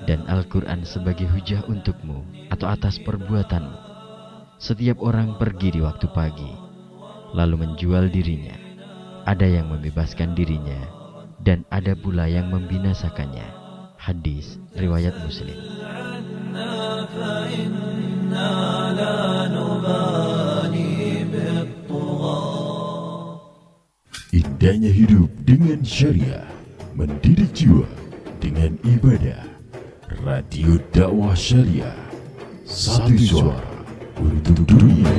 dan Al-Quran sebagai hujah untukmu atau atas perbuatanmu. Setiap orang pergi di waktu pagi, lalu menjual dirinya. Ada yang membebaskan dirinya, dan ada pula yang membinasakannya. Hadis riwayat Muslim. Indahnya hidup dengan syariah, mendidik jiwa dengan ibadah. Radio dakwah syariah, satu suara untuk dunia.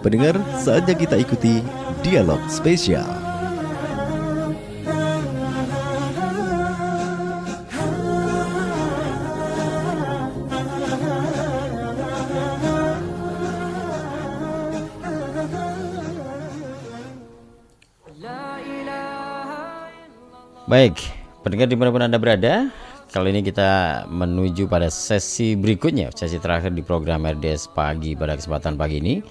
Pendengar, saatnya kita ikuti dialog spesial. Baik, pendengar dimanapun Anda berada, kali ini kita menuju pada sesi berikutnya, sesi terakhir di program RDS Pagi pada kesempatan pagi ini,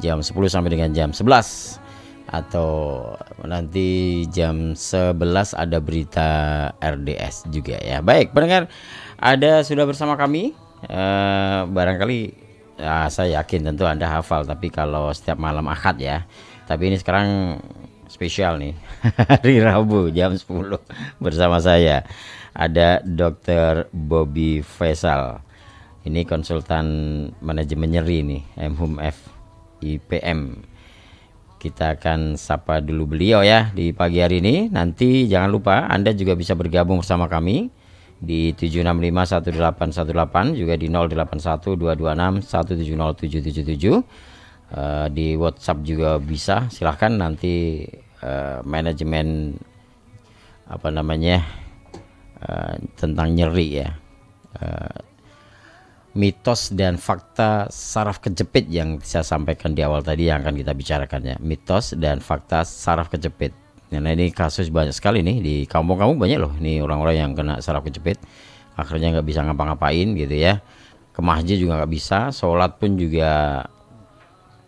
jam 10 sampai dengan jam 11, atau nanti jam 11 ada berita RDS juga ya. Baik, pendengar, ada sudah bersama kami, barangkali saya yakin tentu Anda hafal, tapi kalau setiap malam Ahad ya, tapi ini sekarang spesial nih, hari Rabu jam 10 bersama saya ada Dr. Bobby Faisal. Ini konsultan manajemen nyeri nih, MHUMF IPM. Kita akan sapa dulu beliau ya di pagi hari ini. Nanti jangan lupa Anda juga bisa bergabung bersama kami di 7651818, juga di 081226170777. Di WhatsApp juga bisa, silahkan nanti manajemen tentang nyeri ya, mitos dan fakta saraf kejepit yang saya sampaikan di awal tadi yang akan kita bicarakan ya, mitos dan fakta saraf kejepit. Nah ini kasus banyak sekali nih di kampung-kampung, banyak loh nih orang-orang yang kena saraf kejepit, akhirnya nggak bisa ngapa-ngapain gitu ya, ke masjid juga nggak bisa, sholat pun juga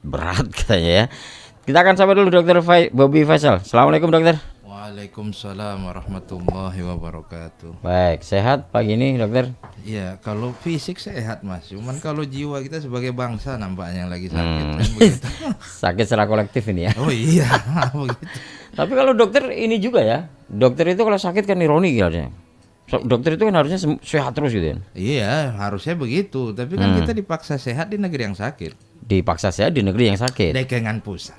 berat katanya ya. Kita akan sapa dulu Dr. Bobby Faisal. Assalamualaikum dokter. Waalaikumsalam warahmatullahi wabarakatuh. Baik, sehat pagi ini dokter? Ya, kalau fisik sehat mas, cuman kalau jiwa kita sebagai bangsa nampaknya lagi sakit. Sakit secara kolektif ini ya. Oh iya, begitu. Tapi kalau dokter ini juga ya, dokter itu kalau sakit kan ironi gitu. Dokter itu kan harusnya sehat terus gitu ya. Iya, harusnya begitu. Tapi kan kita dipaksa sehat di negeri yang sakit. Dipaksa sehat di negeri yang sakit. Dekengan pusat.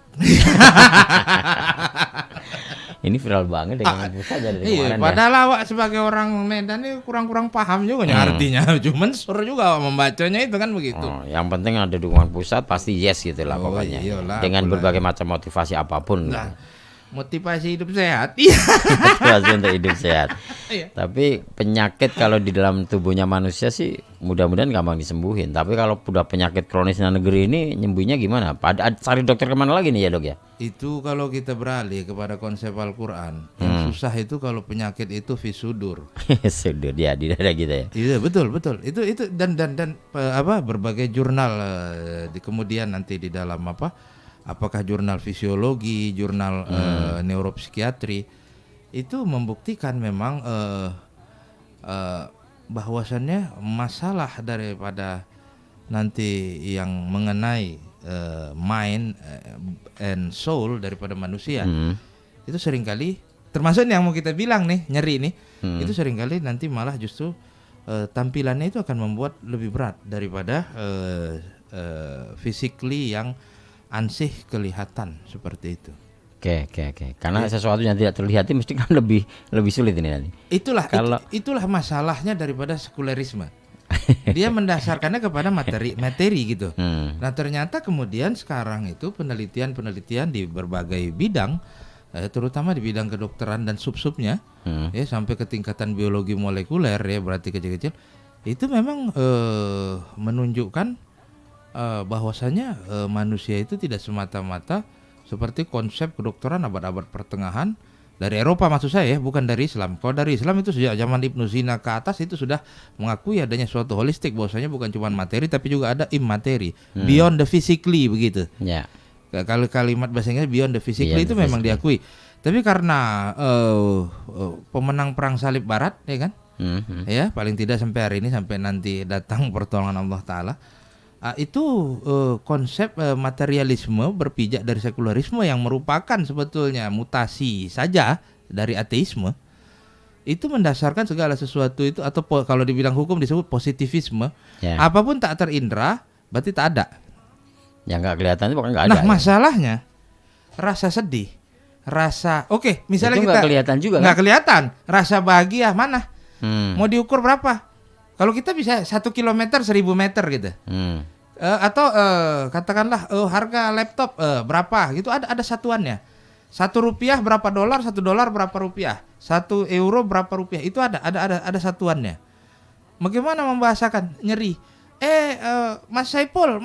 Ini viral banget dekengan pusat dari iya, kemarin padahal awak sebagai orang Medan ini kurang-kurang paham juga artinya. Cuman suruh juga membacanya itu kan begitu. Yang penting ada dukungan pusat pasti yes gitu lah pokoknya. Iyalah, dengan berbagai macam motivasi apapun. Nah, motivasi hidup sehat. Iya. Motivasi untuk hidup sehat. Iya. Tapi penyakit kalau di dalam tubuhnya manusia sih mudah-mudahan gampang disembuhin. Tapi kalau udah penyakit kronis di negeri ini nyembuhnya gimana? Cari dokter kemana lagi nih ya dok ya? Itu kalau kita beralih kepada konsep Al-Quran, yang susah itu kalau penyakit itu fisudur. Sudur ya di dada kita ya. Iya betul. Itu dan berbagai jurnal kemudian nanti di dalam apakah jurnal fisiologi, jurnal neuropsikiatri itu membuktikan memang bahwasannya masalah daripada nanti yang mengenai mind and soul daripada manusia itu seringkali termasuk yang mau kita bilang nih nyeri nih itu seringkali nanti malah justru tampilannya itu akan membuat lebih berat daripada physically yang ansih kelihatan seperti itu. Oke. Karena sesuatu yang tidak terlihat itu mesti kan lebih sulit ini nanti. Itulah masalahnya daripada sekulerisme. Dia mendasarkannya kepada materi gitu. Nah ternyata kemudian sekarang itu penelitian di berbagai bidang, terutama di bidang kedokteran dan sub-subnya, ya sampai ke tingkatan biologi molekuler ya berarti kecil-kecil, itu memang menunjukkan bahwasanya manusia itu tidak semata-mata seperti konsep kedokteran abad-abad pertengahan dari Eropa maksud saya ya, bukan dari Islam. Kalau dari Islam itu sejak zaman Ibnu Sina ke atas itu sudah mengakui adanya suatu holistik, bahwasanya bukan cuma materi tapi juga ada immateri, beyond the physically begitu. Ya. Kalau kalimat bahasa Inggris beyond the physically itu memang diakui. Tapi karena pemenang perang salib barat, ya kan? Ya, paling tidak sampai hari ini, sampai nanti datang pertolongan Allah Ta'ala, itu konsep materialisme berpijak dari sekularisme yang merupakan sebetulnya mutasi saja dari ateisme, itu mendasarkan segala sesuatu itu, atau kalau dibilang hukum disebut positivisme. Apapun tak terindra berarti tak ada. Yang nggak kelihatan itu bukan nggak ada. Nah, masalahnya rasa sedih, rasa misalnya itu kita nggak kelihatan juga, nggak kan? kelihatan. Rasa bahagia mana? Mau diukur berapa? Kalau kita bisa 1 kilometer 1000 meter gitu. Atau katakanlah harga laptop berapa gitu, ada satuannya. 1 rupiah berapa dolar, 1 dolar berapa rupiah, 1 euro berapa rupiah, itu ada satuannya. Bagaimana membahasakan nyeri? Mas Saipul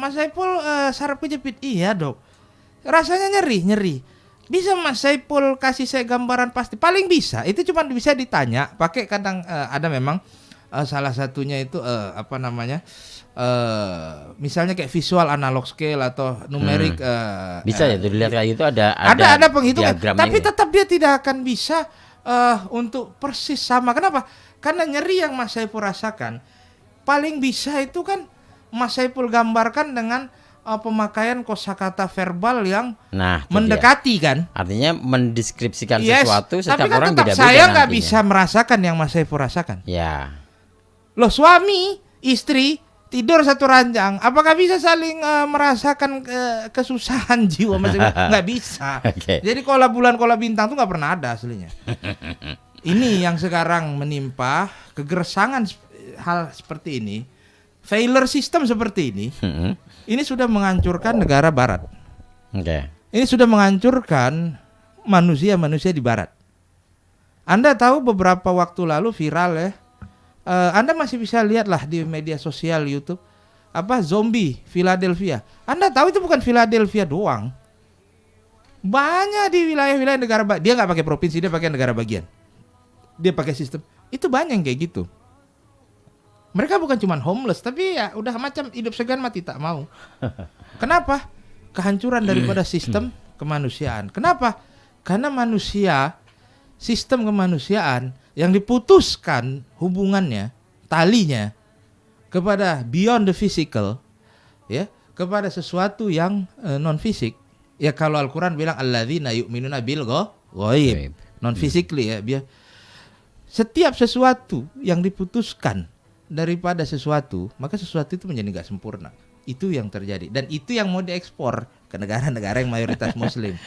saraf kejepit. Iya dok, rasanya nyeri. Bisa Mas Saipul kasih saya gambaran pasti? Paling bisa itu cuma bisa ditanya pakai kadang ada memang salah satunya itu misalnya kayak visual analog scale atau numerik. Bisa ya dilihat kayak gitu, ada penghitungan, tapi ini. tetap dia tidak akan bisa untuk persis sama. Kenapa? Karena nyeri yang Mas Saipul rasakan paling bisa itu kan Mas Saipul gambarkan dengan pemakaian kosakata verbal yang mendekati dia. Kan artinya mendeskripsikan sesuatu, setiap tapi kan orang beda-beda. Saya nggak bisa merasakan yang Mas Saipul rasakan. Ya. Loh, suami istri tidur satu ranjang, apakah bisa saling merasakan kesusahan jiwa? Nggak bisa. Jadi kola bulan kola bintang tuh nggak pernah ada aslinya. Ini yang sekarang menimpa kegersangan hal seperti ini, failure system seperti ini. Ini sudah menghancurkan negara Barat. Ini sudah menghancurkan manusia di Barat. Anda tahu beberapa waktu lalu viral ya. Anda masih bisa lihatlah di media sosial YouTube zombie Philadelphia. Anda tahu itu bukan Philadelphia doang. Banyak di wilayah-wilayah negara dia nggak pakai provinsi, dia pakai negara bagian. Dia pakai sistem. Itu banyak yang kayak gitu. Mereka bukan cuma homeless, tapi ya udah macam hidup segan mati tak mau. Kenapa? Kehancuran daripada sistem kemanusiaan. Kenapa? Karena manusia, sistem kemanusiaan yang diputuskan hubungannya, talinya kepada beyond the physical, ya, kepada sesuatu yang non fisik. Ya kalau Al-Qur'an bilang alladzina yu'minuna bil ghaib, non physically ya, biar setiap sesuatu yang diputuskan daripada sesuatu, maka sesuatu itu menjadi nggak sempurna. Itu yang terjadi, dan itu yang mau diekspor ke negara-negara yang mayoritas Muslim.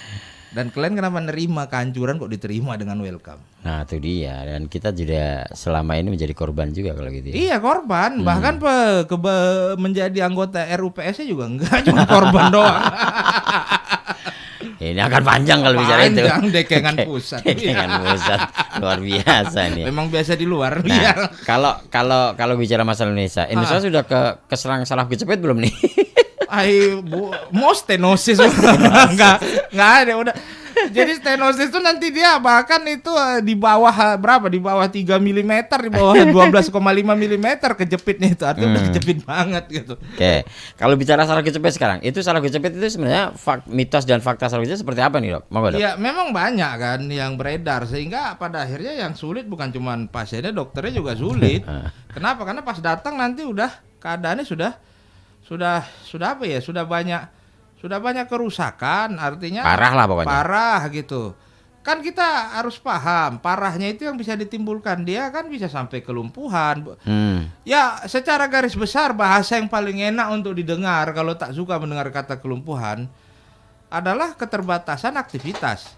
Dan kalian kenapa nerima kehancuran kok diterima dengan welcome? Nah itu dia, dan kita juga selama ini menjadi korban juga kalau gitu ya. Iya korban, bahkan menjadi anggota RUPS-nya juga enggak, cuma korban doang. Ini akan panjang kalau bicara itu. Panjang, dekengan pusat. Dekengan pusat, luar biasa nih. Memang biasa di luar. Nah, kalau bicara masalah Indonesia sudah keserang salah kejepit belum nih? Mau stenosis nggak ada udah. Jadi stenosis itu nanti dia bahkan itu di bawah berapa? Di bawah 3 mm, di bawah 12,5 mm kejepitnya itu. Artinya udah kejepit banget gitu. Oke. Kalau bicara salah kejepit sekarang, itu salah kejepit itu sebenarnya mitos dan fakta salah kejepit seperti apa nih, Dok? Dok? Ya, memang banyak kan yang beredar sehingga pada akhirnya yang sulit bukan cuma pasiennya, dokternya juga sulit. Kenapa? Karena pas datang nanti udah keadaannya sudah apa ya? Sudah banyak kerusakan, artinya parah lah pokoknya. Parah gitu. Kan kita harus paham, parahnya itu yang bisa ditimbulkan dia kan bisa sampai kelumpuhan. Ya, secara garis besar bahasa yang paling enak untuk didengar kalau tak suka mendengar kata kelumpuhan adalah keterbatasan aktivitas.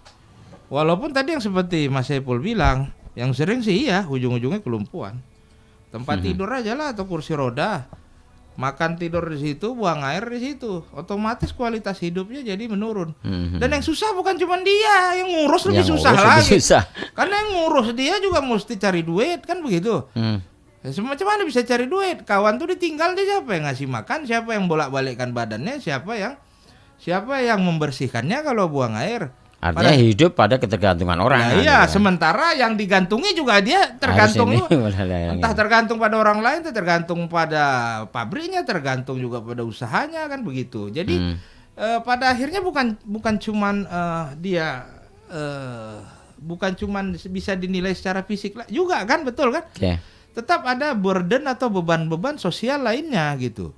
Walaupun tadi yang seperti Mas Saipul bilang, yang sering sih iya ujung-ujungnya kelumpuhan. Tempat tidur aja lah atau kursi roda. Makan tidur di situ, buang air di situ, otomatis kualitas hidupnya jadi menurun. Dan yang susah bukan cuma dia, yang ngurus lebih susah lagi. Karena yang ngurus dia juga mesti cari duit, kan begitu. Semacam mana bisa cari duit? Kawan tuh ditinggal, dia siapa yang ngasih makan, siapa yang bolak-balikkan badannya, siapa yang membersihkannya kalau buang air. Artinya hidup pada ketergantungan orang. Nah, iya, kan? Sementara yang digantungi juga dia tergantung entah tergantung pada orang lain, tergantung pada pabriknya, tergantung juga pada usahanya kan begitu. Jadi pada akhirnya bukan cuman dia bukan cuman bisa dinilai secara fisik lah juga kan, betul kan? Oke. Tetap ada burden atau beban-beban sosial lainnya gitu,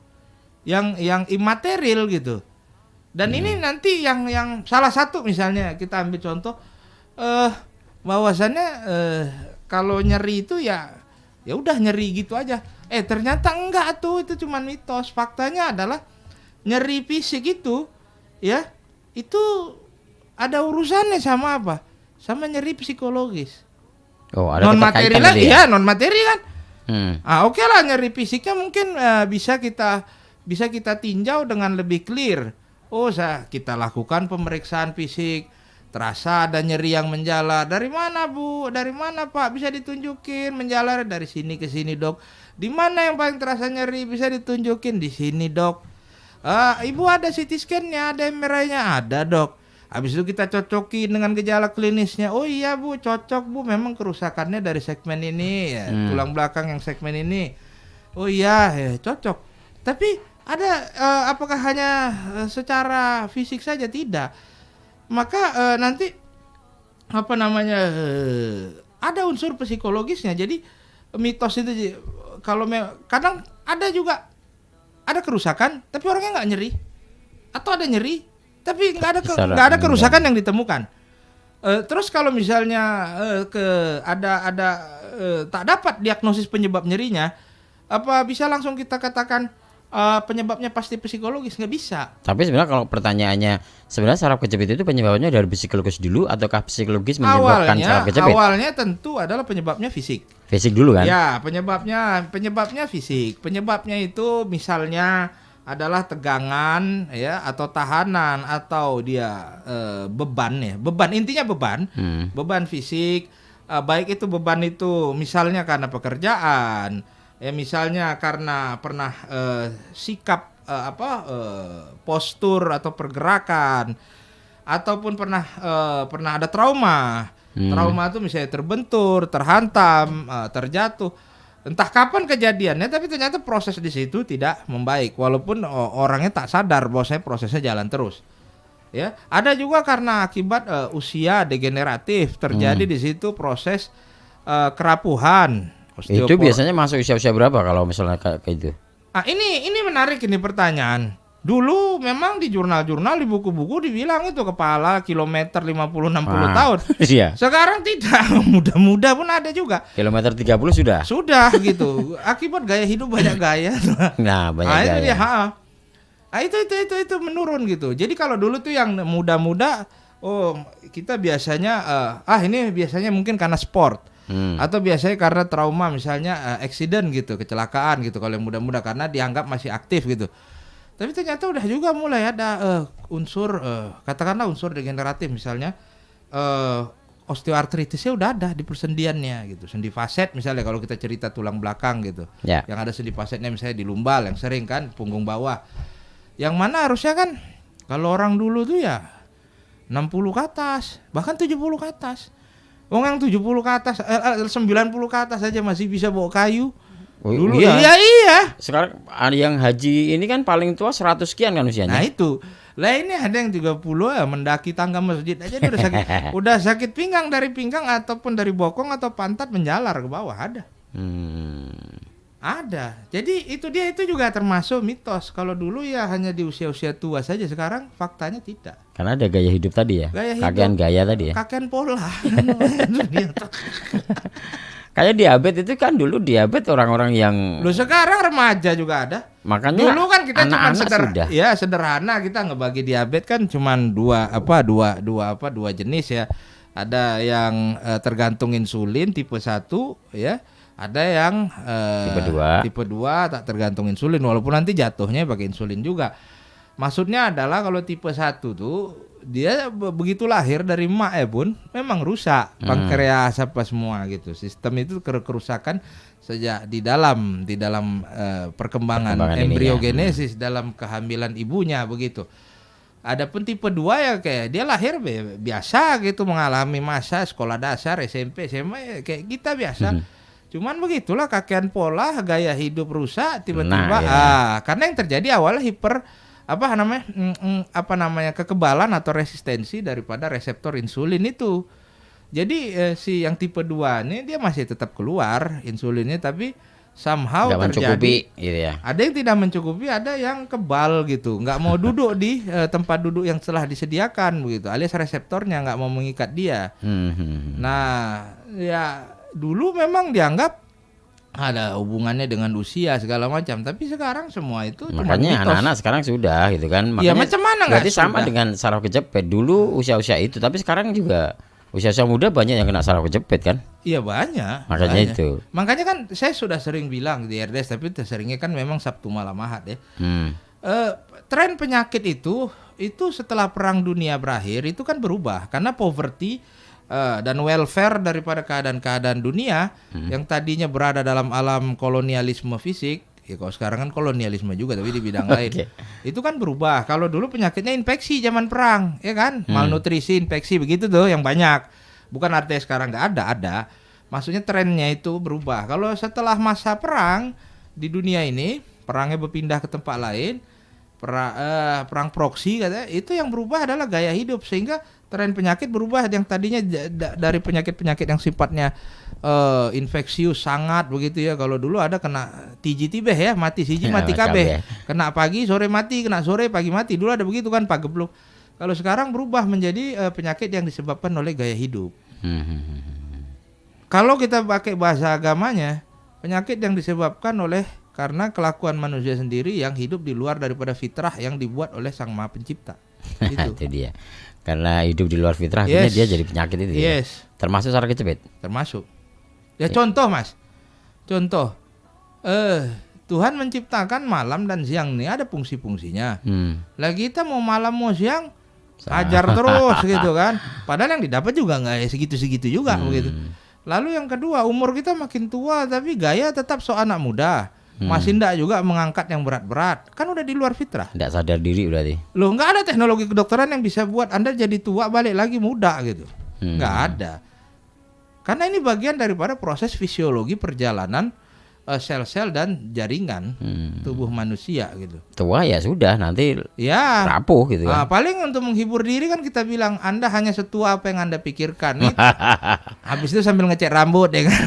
yang imaterial gitu. Dan ini nanti yang salah satu misalnya kita ambil contoh bahwasannya kalau nyeri itu ya udah nyeri gitu aja. Ternyata enggak tuh, itu cuma mitos. Faktanya adalah nyeri fisik itu ya itu ada urusannya sama apa? Sama nyeri psikologis. Oh, ada Non materi keterkaitan lah, tadi ya? iya non materi kan. Oke lah, nyeri fisiknya mungkin bisa kita tinjau dengan lebih clear. Kita lakukan pemeriksaan fisik, terasa ada nyeri yang menjalar. Dari mana Bu? Dari mana Pak? Bisa ditunjukin menjalar dari sini ke sini Dok. Di mana yang paling terasa nyeri? Bisa ditunjukin di sini Dok. Ibu ada CT scan-nya, ada MRI-nya, ada Dok. Habis itu kita cocokin dengan gejala klinisnya. Oh iya Bu, cocok Bu, memang kerusakannya dari segmen ini ya, tulang belakang yang segmen ini. Oh iya, cocok. Tapi ada apakah hanya secara fisik saja? Tidak. Maka nanti ada unsur psikologisnya. Jadi mitos itu kalau kadang ada juga ada kerusakan tapi orangnya nggak nyeri, atau ada nyeri tapi nggak ada kerusakan yang ditemukan. Terus kalau misalnya tak dapat diagnosis penyebab nyerinya, apa bisa langsung kita katakan penyebabnya pasti psikologis? Nggak bisa. Tapi sebenarnya kalau pertanyaannya, sebenarnya saraf kejepit itu penyebabnya dari psikologis dulu ataukah psikologis menyebabkan saraf kejepit? Awalnya tentu adalah penyebabnya fisik. Fisik dulu kan? Ya, penyebabnya fisik. Penyebabnya itu misalnya adalah tegangan ya, atau tahanan, atau dia beban ya. Beban, intinya beban. Beban fisik, baik itu beban itu misalnya karena pekerjaan, ya misalnya karena pernah sikap postur atau pergerakan, ataupun pernah ada trauma. Trauma itu misalnya terbentur, terhantam, terjatuh. Entah kapan kejadiannya, tapi ternyata proses di situ tidak membaik, walaupun orangnya tak sadar bahwa prosesnya jalan terus. Ya, ada juga karena akibat usia degeneratif terjadi di situ proses kerapuhan. Itu biasanya masuk usia-usia berapa kalau misalnya kayak itu? Ini menarik ini pertanyaan. Dulu memang di jurnal-jurnal, di buku-buku dibilang itu kepala kilometer 50-60 tahun. Iya. Sekarang tidak, muda-muda pun ada juga. Kilometer 30 sudah? Sudah gitu. Akibat gaya hidup banyak gaya. Nah, banyak gaya. Itu dia. Itu menurun gitu. Jadi kalau dulu tuh yang muda-muda, kita biasanya ini biasanya mungkin karena sport. Atau biasanya karena trauma, misalnya accident gitu, kecelakaan gitu kalau yang muda-muda, karena dianggap masih aktif gitu. Tapi ternyata udah juga mulai ada unsur katakanlah unsur degeneratif, misalnya osteoartritisnya udah ada di persendiannya gitu. Sendi faset misalnya kalau kita cerita tulang belakang gitu. Yeah. Yang ada sendi fasetnya misalnya di lumbal yang sering kan, punggung bawah. Yang mana harusnya kan kalau orang dulu tuh ya 60 ke atas, bahkan 70 ke atas. Yang 70 ke atas, 90 ke atas aja masih bisa bawa kayu. Dulu iya. Sekarang yang haji ini kan paling tua 100 sekian kan usianya. Nah itu. Lah ini ada yang 30 ya, mendaki tangga masjid aja dia udah sakit pinggang, dari pinggang ataupun dari bokong atau pantat menjalar ke bawah ada. Ada. Jadi itu juga termasuk mitos. Kalau dulu ya hanya di usia-usia tua saja, sekarang faktanya tidak. Karena ada gaya hidup tadi ya. Kakean gaya tadi ya. Kakean pola. Kayak diabetes itu kan dulu diabetes orang-orang yang sekarang remaja juga ada. Makanya dulu kan kita cuma sederhana kita ngebagi diabetes kan cuma dua jenis ya. Ada yang tergantung insulin tipe 1 ya. Ada yang tipe 2 tak tergantung insulin, walaupun nanti jatuhnya pakai insulin juga. Maksudnya adalah kalau tipe 1 tuh dia begitu lahir dari emak ya pun memang rusak pankreas apa semua gitu. Sistem itu kerusakan sejak di dalam perkembangan embriogenesis dalam kehamilan ibunya begitu. Adapun tipe 2 ya kayak dia lahir biasa gitu, mengalami masa sekolah dasar, SMP, SMA kayak kita biasa. Cuman begitulah kakean pola, gaya hidup rusak tiba-tiba. Karena yang terjadi awalnya kekebalan atau resistensi daripada reseptor insulin itu. Jadi si yang tipe 2 ini dia masih tetap keluar insulinnya, tapi somehow Nggak mencukupi gitu ya. ada yang tidak mencukupi, ada yang kebal gitu, nggak mau duduk di tempat duduk yang telah disediakan begitu, alias reseptornya nggak mau mengikat dia. Nah, ya dulu memang dianggap ada hubungannya dengan usia segala macam, tapi sekarang semua itu cuma Makanya mitos. anak-anak sekarang sudah gitu kan. Ya, Makanya macam mana nggak berarti sama sudah? dengan saraf kejepit dulu usia-usia itu, tapi sekarang juga usia-usia muda banyak yang kena saraf kejepit kan. Iya banyak. Makanya banyak. itu. Makanya kan saya sudah sering bilang di RDS, tapi seringnya kan memang Sabtu malam Ahad ya. Tren penyakit itu setelah Perang Dunia berakhir itu kan berubah karena poverty dan welfare daripada keadaan-keadaan dunia yang tadinya berada dalam alam kolonialisme fisik, ya kalau sekarang kan kolonialisme juga tapi di bidang lain. Itu kan berubah. Kalau dulu penyakitnya infeksi zaman perang, ya kan? Malnutrisi, infeksi begitu tuh yang banyak. Bukan artinya sekarang nggak ada. Maksudnya trennya itu berubah. Kalau setelah masa perang di dunia ini, perangnya berpindah ke tempat lain, perang proksi katanya, itu yang berubah adalah gaya hidup, sehingga tren penyakit berubah yang tadinya dari penyakit-penyakit yang sifatnya infeksius sangat begitu ya. Kalau dulu ada kena TB ya, mati siji mati kabeh. Kena pagi sore mati, kena sore pagi mati. Dulu ada begitu kan Pak Geblok. Kalau sekarang berubah menjadi penyakit yang disebabkan oleh gaya hidup. Kalau kita pakai bahasa agamanya, penyakit yang disebabkan oleh karena kelakuan manusia sendiri yang hidup di luar daripada fitrah yang dibuat oleh Sang Maha Pencipta. Itu dia. Karena hidup di luar fitrah, akhirnya dia jadi penyakit itu. Yes. Ya? Termasuk saraf kejepit. Termasuk. Ya contoh Mas. Contoh. Tuhan menciptakan malam dan siang nih ada fungsi-fungsinya. Lah kita mau malam mau siang ajar terus gitu kan. Padahal yang didapat juga nggak segitu-segitu juga begitu. Lalu yang kedua, umur kita makin tua tapi gaya tetap anak muda. Masih ndak juga mengangkat yang berat-berat. Kan udah di luar fitrah. Ndak sadar diri berarti. Loh, nggak ada teknologi kedokteran yang bisa buat Anda jadi tua balik lagi muda gitu. Nggak ada. Karena ini bagian daripada proses fisiologi perjalanan sel-sel dan jaringan tubuh manusia gitu. Tua ya sudah, nanti ya rapuh gitu kan. Paling untuk menghibur diri kan kita bilang Anda hanya setua apa yang Anda pikirkan. Habis itu sambil ngecek rambut ya kan.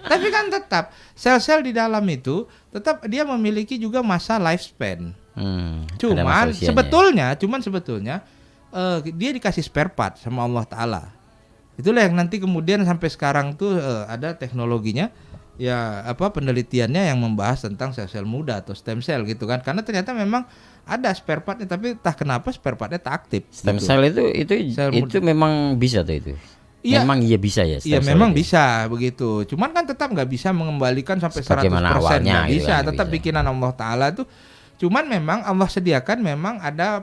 Tapi kan tetap sel-sel di dalam itu tetap dia memiliki juga masa lifespan. Cuman sebetulnya dia dikasih spare part sama Allah Ta'ala. Itulah yang nanti kemudian sampai sekarang tuh ada teknologinya, ya penelitiannya yang membahas tentang sel-sel muda atau stem cell gitu kan. Karena ternyata memang ada spare partnya, tapi entah kenapa spare partnya tak aktif. Stem cell itu memang bisa tuh itu. Iya, memang iya bisa ya. Iya memang itu bisa begitu. Cuman kan tetap nggak bisa mengembalikan sampai 100%. Nggak bisa. Gitu, tetap bikinan Allah Ta'ala tuh. Cuman memang Allah sediakan memang ada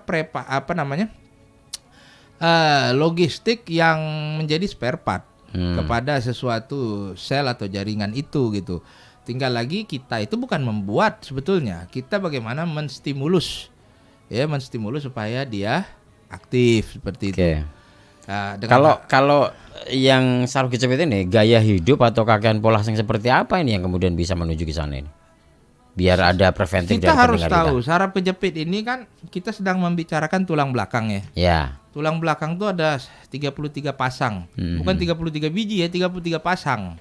logistik yang menjadi spare part kepada sesuatu sel atau jaringan itu gitu. Tinggal lagi kita itu bukan membuat sebetulnya. Kita bagaimana menstimulus supaya dia aktif seperti itu. Nah, kalau yang saraf kejepit ini gaya hidup atau kakean pola yang seperti apa ini yang kemudian bisa menuju ke sana ini? Biar ada preventif. Kita harus tahu saraf kejepit ini kan kita sedang membicarakan tulang belakang ya. Ya. Tulang belakang tuh ada 33 pasang. Bukan 33 biji ya, 33 pasang.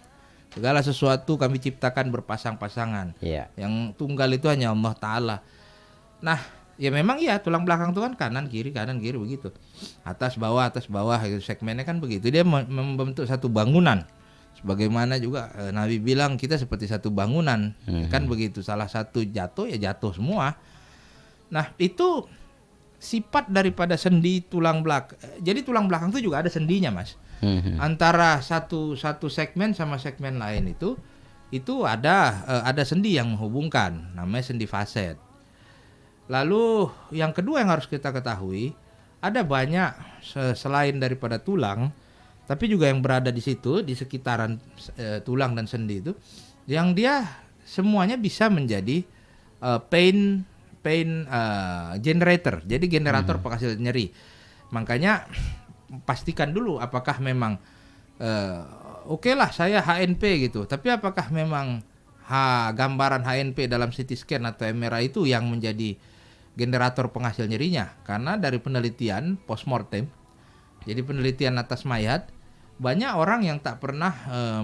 Segala sesuatu kami ciptakan berpasang-pasangan. Ya. Yang tunggal itu hanya Allah Ta'ala. Nah, ya memang iya tulang belakang itu kan kanan kiri begitu, atas bawah gitu. Segmennya kan begitu, dia membentuk satu bangunan. Sebagaimana juga Nabi bilang kita seperti satu bangunan, kan begitu. Salah satu jatuh ya jatuh semua. Nah itu sifat daripada sendi tulang belakang. Jadi tulang belakang itu juga ada sendinya Mas. Antara satu segmen sama segmen lain itu ada sendi yang menghubungkan, namanya sendi faset. Lalu yang kedua yang harus kita ketahui, ada banyak selain daripada tulang, tapi juga yang berada di situ di sekitaran tulang dan sendi itu, yang dia semuanya bisa menjadi pain generator. Jadi generator penghasil nyeri. Makanya pastikan dulu apakah memang oke lah saya HNP gitu, tapi apakah memang gambaran HNP dalam CT scan atau MRI itu yang menjadi generator penghasil nyerinya. Karena dari penelitian postmortem, jadi penelitian atas mayat, banyak orang yang tak pernah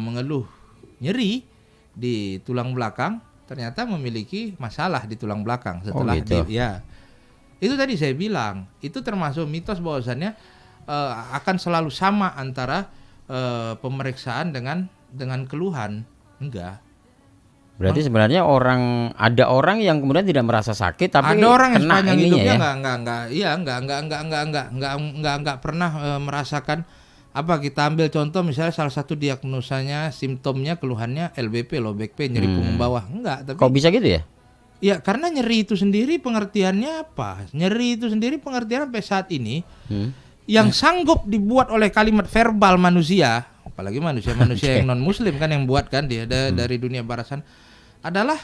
mengeluh nyeri di tulang belakang ternyata memiliki masalah di tulang belakang setelah gitu. ya. Itu tadi saya bilang, itu termasuk mitos bahwasannya akan selalu sama antara pemeriksaan dengan keluhan. Enggak. Berarti sebenarnya ada orang yang kemudian tidak merasa sakit tapi ada orang yang kena sepanjang ininya hidupnya enggak pernah merasakan apa. Kita ambil contoh misalnya salah satu diagnosanya, simptomnya, keluhannya LBP, low back pain, nyeri punggung bawah. Enggak, tapi Kok bisa gitu ya? ya karena nyeri itu sendiri pengertiannya apa? Nyeri itu sendiri pengertiannya sampai saat ini yang sanggup dibuat oleh kalimat verbal manusia, apalagi manusia yang non muslim kan yang buat kan dia dari dunia barat sana, adalah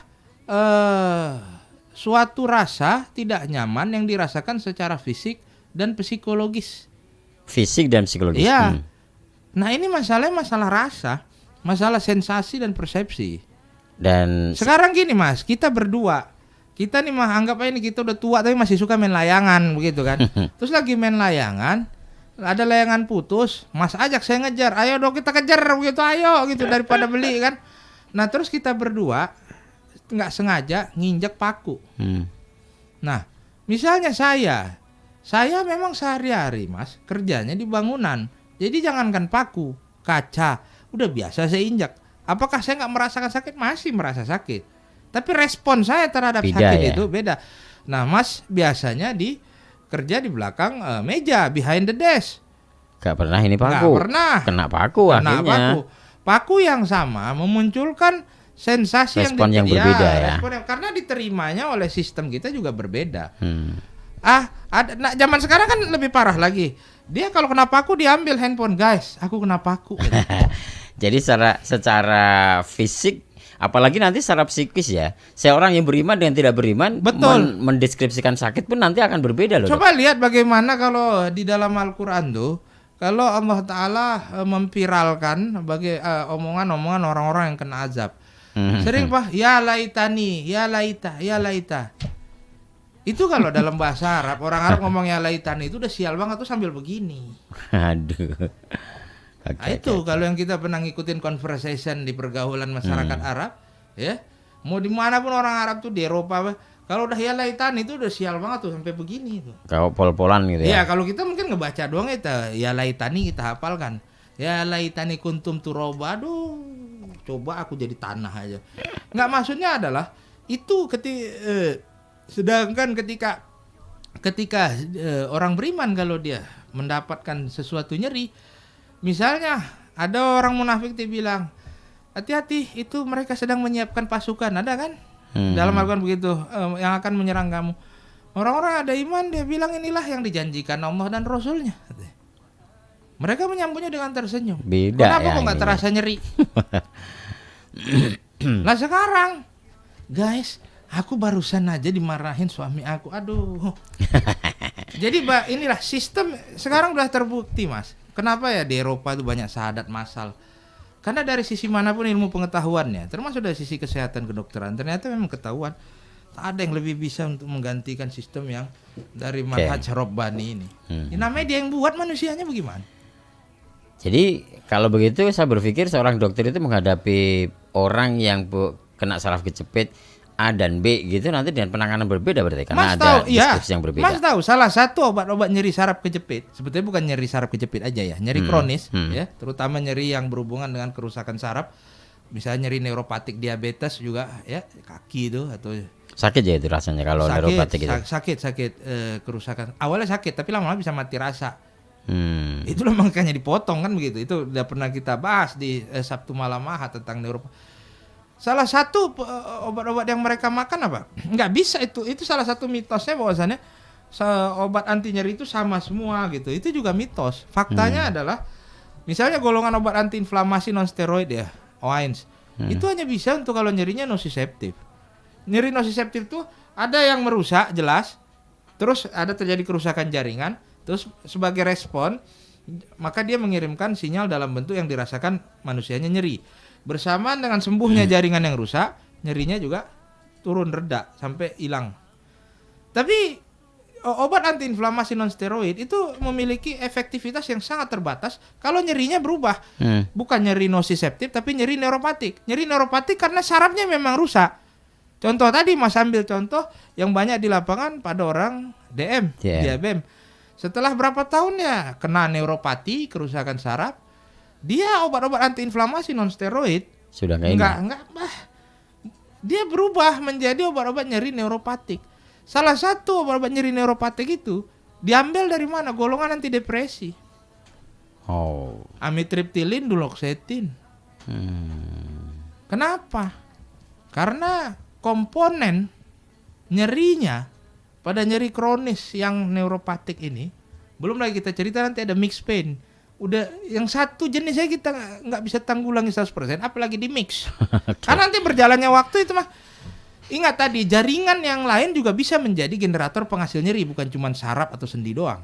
suatu rasa tidak nyaman yang dirasakan secara fisik dan psikologis. Fisik dan psikologis. Iya. Nah, ini masalah rasa, masalah sensasi dan persepsi. Dan Sekarang gini Mas, kita berdua, kita nih mah anggap aja nih kita udah tua tapi masih suka main layangan begitu kan. Terus lagi main layangan, ada layangan putus, Mas ajak saya ngejar, ayo dong kita kejar begitu, ayo gitu daripada beli kan. Nah terus kita berdua nggak sengaja nginjek paku. Nah misalnya saya memang sehari-hari Mas kerjanya di bangunan, jadi jangankan paku, kaca, udah biasa saya injak. Apakah saya nggak merasakan sakit? Masih merasa sakit. Tapi respon saya terhadap sakit itu beda. Nah Mas biasanya kerja di belakang meja, behind the desk. Gak pernah ini paku. Nggak pernah. Kena paku akhirnya. Paku yang sama memunculkan sensasi respon yang berbeda ya. Karena diterimanya oleh sistem kita juga berbeda. Zaman sekarang kan lebih parah lagi. Dia kalau kena paku diambil handphone, guys. Aku kena paku. Jadi secara fisik, apalagi nanti secara psikis ya. Seorang yang beriman dan tidak beriman, mendeskripsikan sakit pun nanti akan berbeda loh. Coba lihat bagaimana kalau di dalam Al-Quran tuh, kalau Allah Ta'ala memviralkan omongan-omongan orang-orang yang kena azab. Sering Pak, ya laitani, ya laita, ya laita. Itu kalau dalam bahasa Arab, orang Arab ngomong ya laitani itu udah sial banget tuh sambil begini. Aduh. Kalau yang kita pernah ngikutin conversation di pergaulan masyarakat Arab, ya, mau dimanapun orang Arab tuh di Eropa, kalau udah ya laitani itu udah sial banget tuh sampai begini tuh. Kalau pol-polan gitu ya. Iya, kalau kita mungkin ngebaca doang itu ya laitani kita hafalkan. Ya laitani kuntum turoba, aduh, coba aku jadi tanah aja. Nggak, maksudnya adalah itu sedangkan ketika orang beriman kalau dia mendapatkan sesuatu nyeri, misalnya ada orang munafik dia bilang, hati-hati itu mereka sedang menyiapkan pasukan, ada kan? Dalam Al-Quran begitu, yang akan menyerang kamu. Orang-orang ada iman dia bilang inilah yang dijanjikan Allah dan Rasulnya. Mereka menyambutnya dengan tersenyum. Beda. Kenapa kok nggak terasa nyeri? Lah sekarang, guys, aku barusan aja dimarahin suami aku. Aduh. Jadi inilah sistem sekarang udah terbukti Mas. Kenapa ya di Eropa itu banyak sahadat massal? Karena dari sisi manapun ilmu pengetahuannya, termasuk dari sisi kesehatan kedokteran, ternyata memang ketahuan tak ada yang lebih bisa untuk menggantikan sistem yang dari manhaj Rabbani ini. Namanya dia yang buat, manusianya bagaimana? Jadi kalau begitu saya berpikir seorang dokter itu menghadapi orang yang kena saraf kejepit A dan B gitu nanti dengan penanganan berbeda berarti karena Mas ada deskripsi yang berbeda. Mas tahu salah satu obat-obat nyeri saraf kejepit sebetulnya bukan nyeri saraf kejepit aja ya, nyeri kronis ya, terutama nyeri yang berhubungan dengan kerusakan saraf, misalnya nyeri neuropatik diabetes juga ya, kaki itu atau sakit ya itu rasanya kalau neuropatik itu. Sakit kerusakan. Awalnya sakit tapi lama-lama bisa mati rasa. Itulah makanya dipotong kan begitu. Itu udah pernah kita bahas di Sabtu malam Ahad tentang neuropatik. Salah satu obat-obat yang mereka makan apa? Nggak bisa itu salah satu mitosnya bahwasannya obat anti nyeri itu sama semua gitu. Itu juga mitos. Faktanya adalah misalnya golongan obat anti inflamasi non steroid ya, OAINS, itu hanya bisa untuk kalau nyerinya nociceptive. Nyeri nociceptive tuh ada yang merusak jelas, terus ada terjadi kerusakan jaringan, terus sebagai respon maka dia mengirimkan sinyal dalam bentuk yang dirasakan manusianya nyeri. Bersamaan dengan sembuhnya jaringan yang rusak, nyerinya juga turun reda sampai hilang. Tapi obat antiinflamasi non steroid itu memiliki efektivitas yang sangat terbatas kalau nyerinya berubah. Bukan nyeri nociceptif tapi nyeri neuropatik. Nyeri neuropatik karena sarafnya memang rusak. Contoh tadi Mas ambil contoh yang banyak di lapangan pada orang DM, diabetes. Setelah berapa tahun ya kena neuropati, kerusakan saraf, dia obat-obat antiinflamasi non steroid sudah enggak dia berubah menjadi obat-obat nyeri neuropatik. Salah satu obat-obat nyeri neuropatik itu diambil dari mana? Golongan antidepresi. Amitriptilin, duloxetin. Kenapa? Karena komponen nyerinya pada nyeri kronis yang neuropatik ini, belum lagi kita cerita nanti ada mixed pain. Udah yang satu jenisnya kita nggak bisa tanggulangi 100%, apalagi di mix. Karena nanti berjalannya waktu itu mah, ingat tadi jaringan yang lain juga bisa menjadi generator penghasil nyeri, bukan cuma saraf atau sendi doang.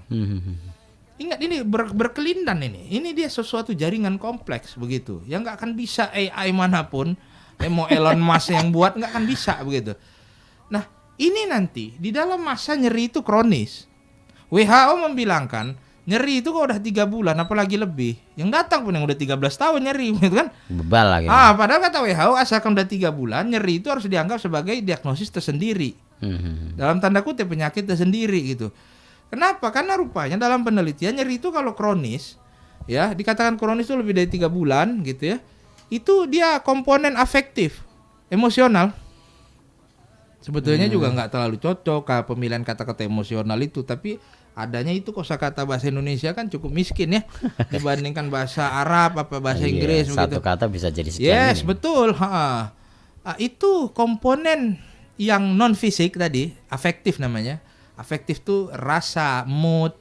Ingat ini berkelindan ini. Ini dia sesuatu jaringan kompleks begitu. Yang nggak akan bisa AI manapun, mau Elon Musk yang buat nggak akan bisa begitu. Nah ini nanti di dalam masa nyeri itu kronis, WHO membilangkan nyeri itu kok udah 3 bulan apalagi lebih. Yang datang pun yang udah 13 tahun nyeri gitu kan. Bebal lagi. Padahal kata WHO asalkan udah 3 bulan nyeri itu harus dianggap sebagai diagnosis tersendiri. Dalam tanda kutip penyakit tersendiri gitu. Kenapa? Karena rupanya dalam penelitian nyeri itu kalau kronis, ya dikatakan kronis itu lebih dari 3 bulan gitu ya. Itu dia komponen afektif, emosional. Sebetulnya juga nggak terlalu cocok pemilihan kata-kata emosional itu, tapi adanya itu kosakata bahasa Indonesia kan cukup miskin ya dibandingkan bahasa Arab apa bahasa Inggris satu begitu. kata bisa jadi sekian. Yes, betul. Itu komponen yang non fisik tadi, afektif namanya. Afektif tuh rasa, mood,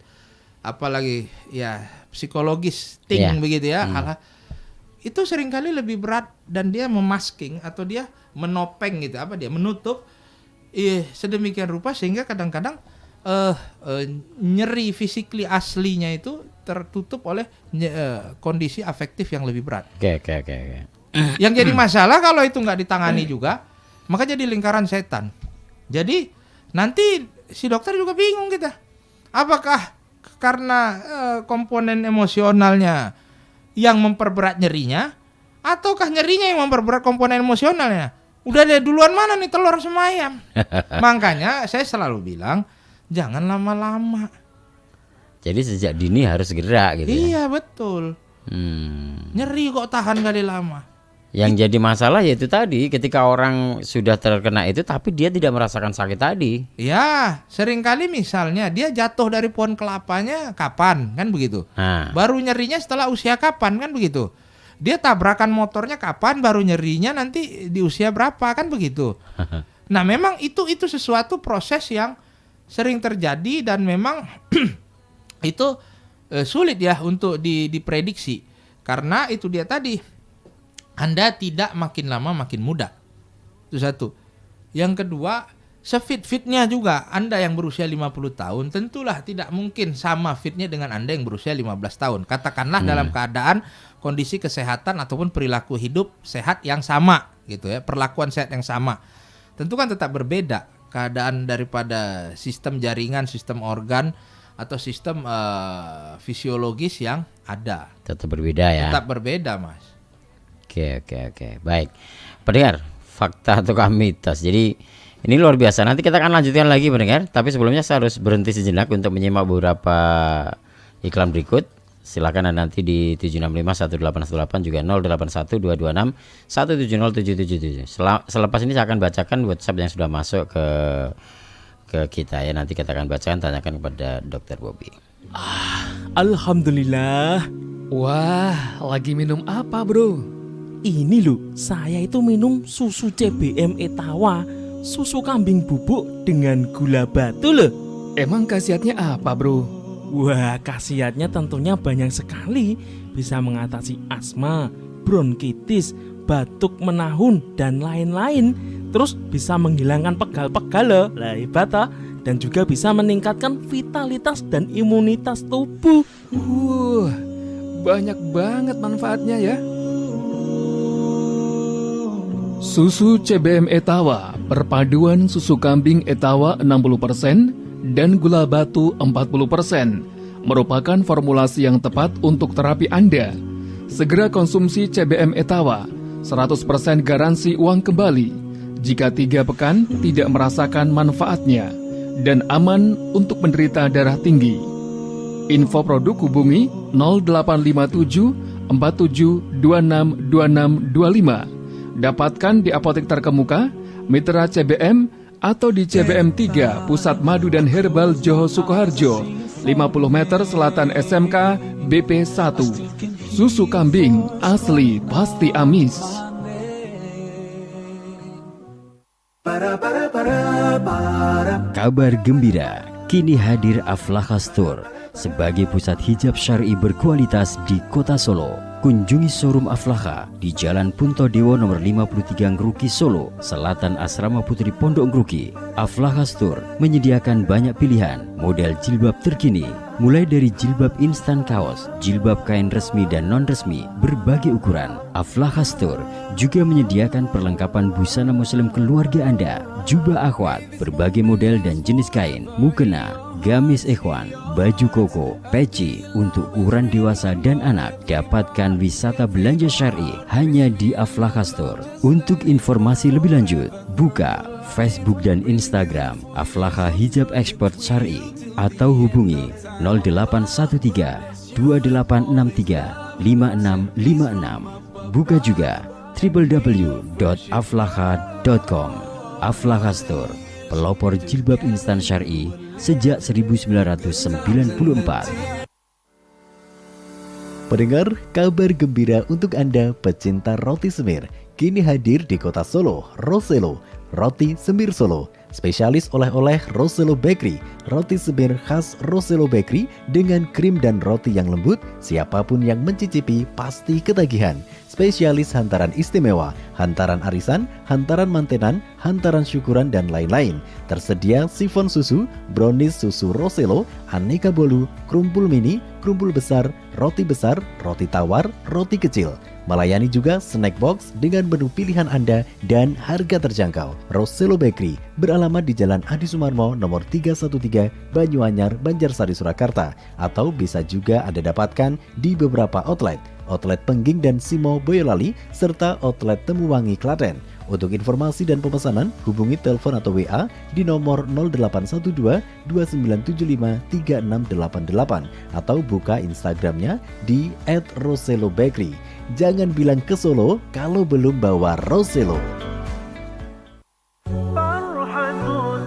apalagi ya psikologis, begitu ya. Itu seringkali lebih berat dan dia memasking atau dia menopeng gitu, menutup sedemikian rupa sehingga kadang-kadang nyeri physically aslinya itu tertutup oleh kondisi afektif yang lebih berat. Oke. Yang jadi masalah kalau itu nggak ditangani juga, maka jadi lingkaran setan. Jadi nanti si dokter juga bingung kita. Apakah karena komponen emosionalnya yang memperberat nyerinya, ataukah nyerinya yang memperberat komponen emosionalnya? Udah deh, duluan mana nih telur sama ayam? Makanya saya selalu bilang jangan lama-lama. Jadi sejak dini harus segera gitu. Iya betul. Nyeri kok tahan kali lama. Yang jadi masalah yaitu tadi ketika orang sudah terkena itu tapi dia tidak merasakan sakit tadi. Ya, seringkali misalnya dia jatuh dari pohon kelapanya kapan kan begitu. Baru nyerinya setelah usia kapan kan begitu. Dia tabrakan motornya kapan, baru nyerinya nanti di usia berapa kan begitu. Nah memang itu sesuatu proses yang sering terjadi dan memang itu sulit ya untuk diprediksi. Karena itu dia tadi, Anda tidak makin lama makin muda. Itu satu. Yang kedua, sefit-fitnya juga Anda yang berusia 50 tahun tentulah tidak mungkin sama fitnya dengan Anda yang berusia 15 tahun. Katakanlah dalam keadaan kondisi kesehatan ataupun perilaku hidup sehat yang sama gitu ya, perlakuan sehat yang sama. Tentu kan tetap berbeda keadaan daripada sistem jaringan, sistem organ atau sistem fisiologis yang ada. Tetap berbeda ya. Tetap berbeda, Mas. Oke. Baik. Pendengar, fakta atau mitos. Jadi ini luar biasa. Nanti kita akan lanjutkan lagi pendengar, tapi sebelumnya saya harus berhenti sejenak untuk menyimak beberapa iklan berikut. Silakan Anda nanti di 7651818 juga 081226170777. Selepas ini saya akan bacakan WhatsApp yang sudah masuk ke kita ya. Nanti kita akan bacakan, tanyakan kepada Dr. Bobby. Alhamdulillah. Wah, lagi minum apa bro? Ini loh, saya itu minum susu CBM Etawa, susu kambing bubuk dengan gula batu loh. Emang khasiatnya apa bro? Wah, khasiatnya tentunya banyak sekali. Bisa mengatasi asma, bronkitis, batuk menahun, dan lain-lain. Terus bisa menghilangkan pegal-pegal loh. Lah hebat toh. Dan juga bisa meningkatkan vitalitas dan imunitas tubuh. Banyak banget manfaatnya ya. Susu CBM Etawa Perpaduan susu kambing Etawa 60% dan gula batu 40% merupakan formulasi yang tepat untuk terapi Anda. Segera konsumsi CBM Etawa, 100% garansi uang kembali jika 3 pekan tidak merasakan manfaatnya dan aman untuk penderita darah tinggi. Info produk hubungi 0857 47 26 26 25. Dapatkan di apotek terkemuka, Mitra CBM, atau di CBM 3 Pusat Madu dan Herbal Joho Sukoharjo, 50 meter selatan SMK BP 1. Susu kambing asli pasti amis. Kabar gembira, kini hadir Aflaha Store sebagai pusat hijab syar'i berkualitas di Kota Solo. Kunjungi showroom Aflaha di Jalan Puntodewo nomor 53 Ngruki Solo, Selatan Asrama Putri Pondok Ngruki. Aflaha Store menyediakan banyak pilihan model jilbab terkini, mulai dari jilbab instan kaos, jilbab kain resmi dan non-resmi berbagai ukuran. Aflaha Store juga menyediakan perlengkapan busana muslim keluarga Anda, jubah akhwat, berbagai model dan jenis kain, mukena, gamis ikhwan, baju koko, peci untuk ukuran dewasa dan anak. Dapatkan wisata belanja syar'i hanya di Aflaha Store. Untuk informasi lebih lanjut, buka Facebook dan Instagram Aflaha Hijab Expert Syar'i atau hubungi 0813 2863 5656. Buka juga www.aflaha.com. Aflaha Store, pelopor jilbab instan syar'i sejak 1994. Pendengar, kabar gembira untuk Anda pecinta roti semir. Kini hadir di Kota Solo, Roselo, Roti Semir Solo. Spesialis oleh-oleh Roselo Bakery, roti semir khas Roselo Bakery dengan krim dan roti yang lembut. Siapapun yang mencicipi pasti ketagihan. Spesialis hantaran istimewa, hantaran arisan, hantaran mantenan, hantaran syukuran dan lain-lain. Tersedia sifon susu, brownies susu Roselo, aneka bolu, krumpul mini, krumpul besar, roti tawar, roti kecil. Melayani juga snack box dengan menu pilihan Anda dan harga terjangkau. Roselo Bakery beralamat di Jalan Adi Sumarmo nomor 313 Banyuanyar, Banjarsari, Surakarta. Atau bisa juga Anda dapatkan di beberapa outlet Pengging dan Simo Boyolali, serta outlet Temuwangi Klaten. Untuk informasi dan pemesanan, hubungi telepon atau WA di nomor 0812 2975 3688 atau buka Instagramnya di @roselobakery. Jangan bilang ke Solo kalau belum bawa Roselo.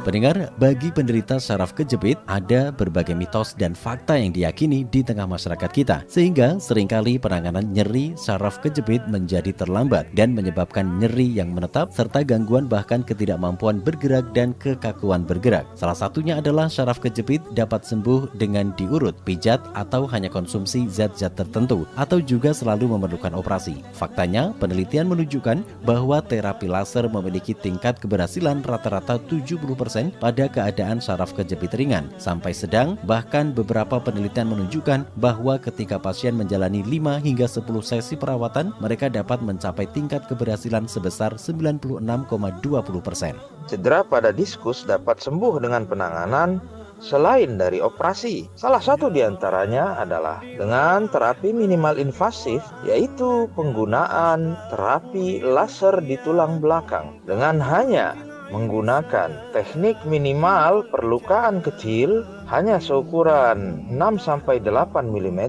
Pendengar, bagi penderita saraf kejepit ada berbagai mitos dan fakta yang diyakini di tengah masyarakat kita, sehingga seringkali penanganan nyeri saraf kejepit menjadi terlambat dan menyebabkan nyeri yang menetap serta gangguan bahkan ketidakmampuan bergerak dan kekakuan bergerak. Salah satunya adalah saraf kejepit dapat sembuh dengan diurut, pijat, atau hanya konsumsi zat-zat tertentu, atau juga selalu memerlukan operasi. Faktanya, penelitian menunjukkan bahwa terapi laser memiliki tingkat keberhasilan rata-rata 70% pada keadaan saraf kejepit ringan sampai sedang. Bahkan beberapa penelitian menunjukkan bahwa ketika pasien menjalani 5 hingga 10 sesi perawatan, mereka dapat mencapai tingkat keberhasilan sebesar 96,20%. Cedera pada diskus dapat sembuh dengan penanganan selain dari operasi. Salah satu diantaranya adalah dengan terapi minimal invasif, yaitu penggunaan terapi laser di tulang belakang. Dengan hanya menggunakan teknik minimal perlukaan kecil hanya seukuran 6-8 mm,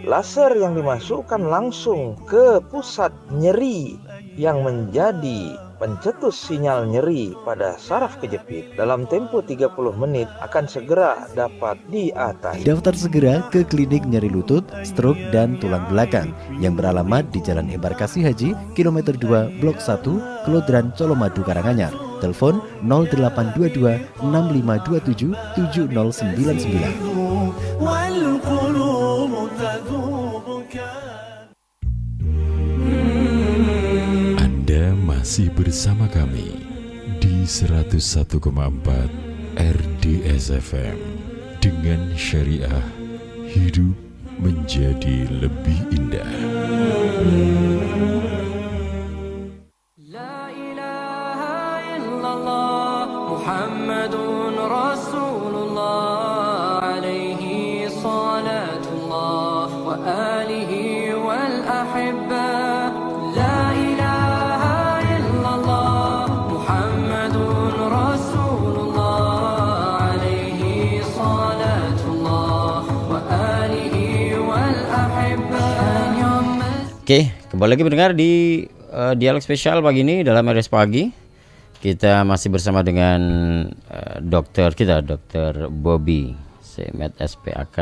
laser yang dimasukkan langsung ke pusat nyeri yang menjadi pencetus sinyal nyeri pada saraf kejepit dalam tempo 30 menit akan segera dapat diatasi. Daftar segera ke klinik nyeri lutut, stroke, dan tulang belakang yang beralamat di Jalan Embarkasi Haji, kilometer 2, Blok 1, Kelodran, Colomadu, Karanganyar. Telepon 0822 6527 7099. Anda masih bersama kami di 101,4 RDS FM. Dengan syariah, hidup menjadi lebih indah. La ilaha illallah Oke, kembali lagi mendengar di dialog spesial pagi ini dalam RS Pagi. Kita masih bersama dengan dokter kita, Dokter Bobby, Semet SPAK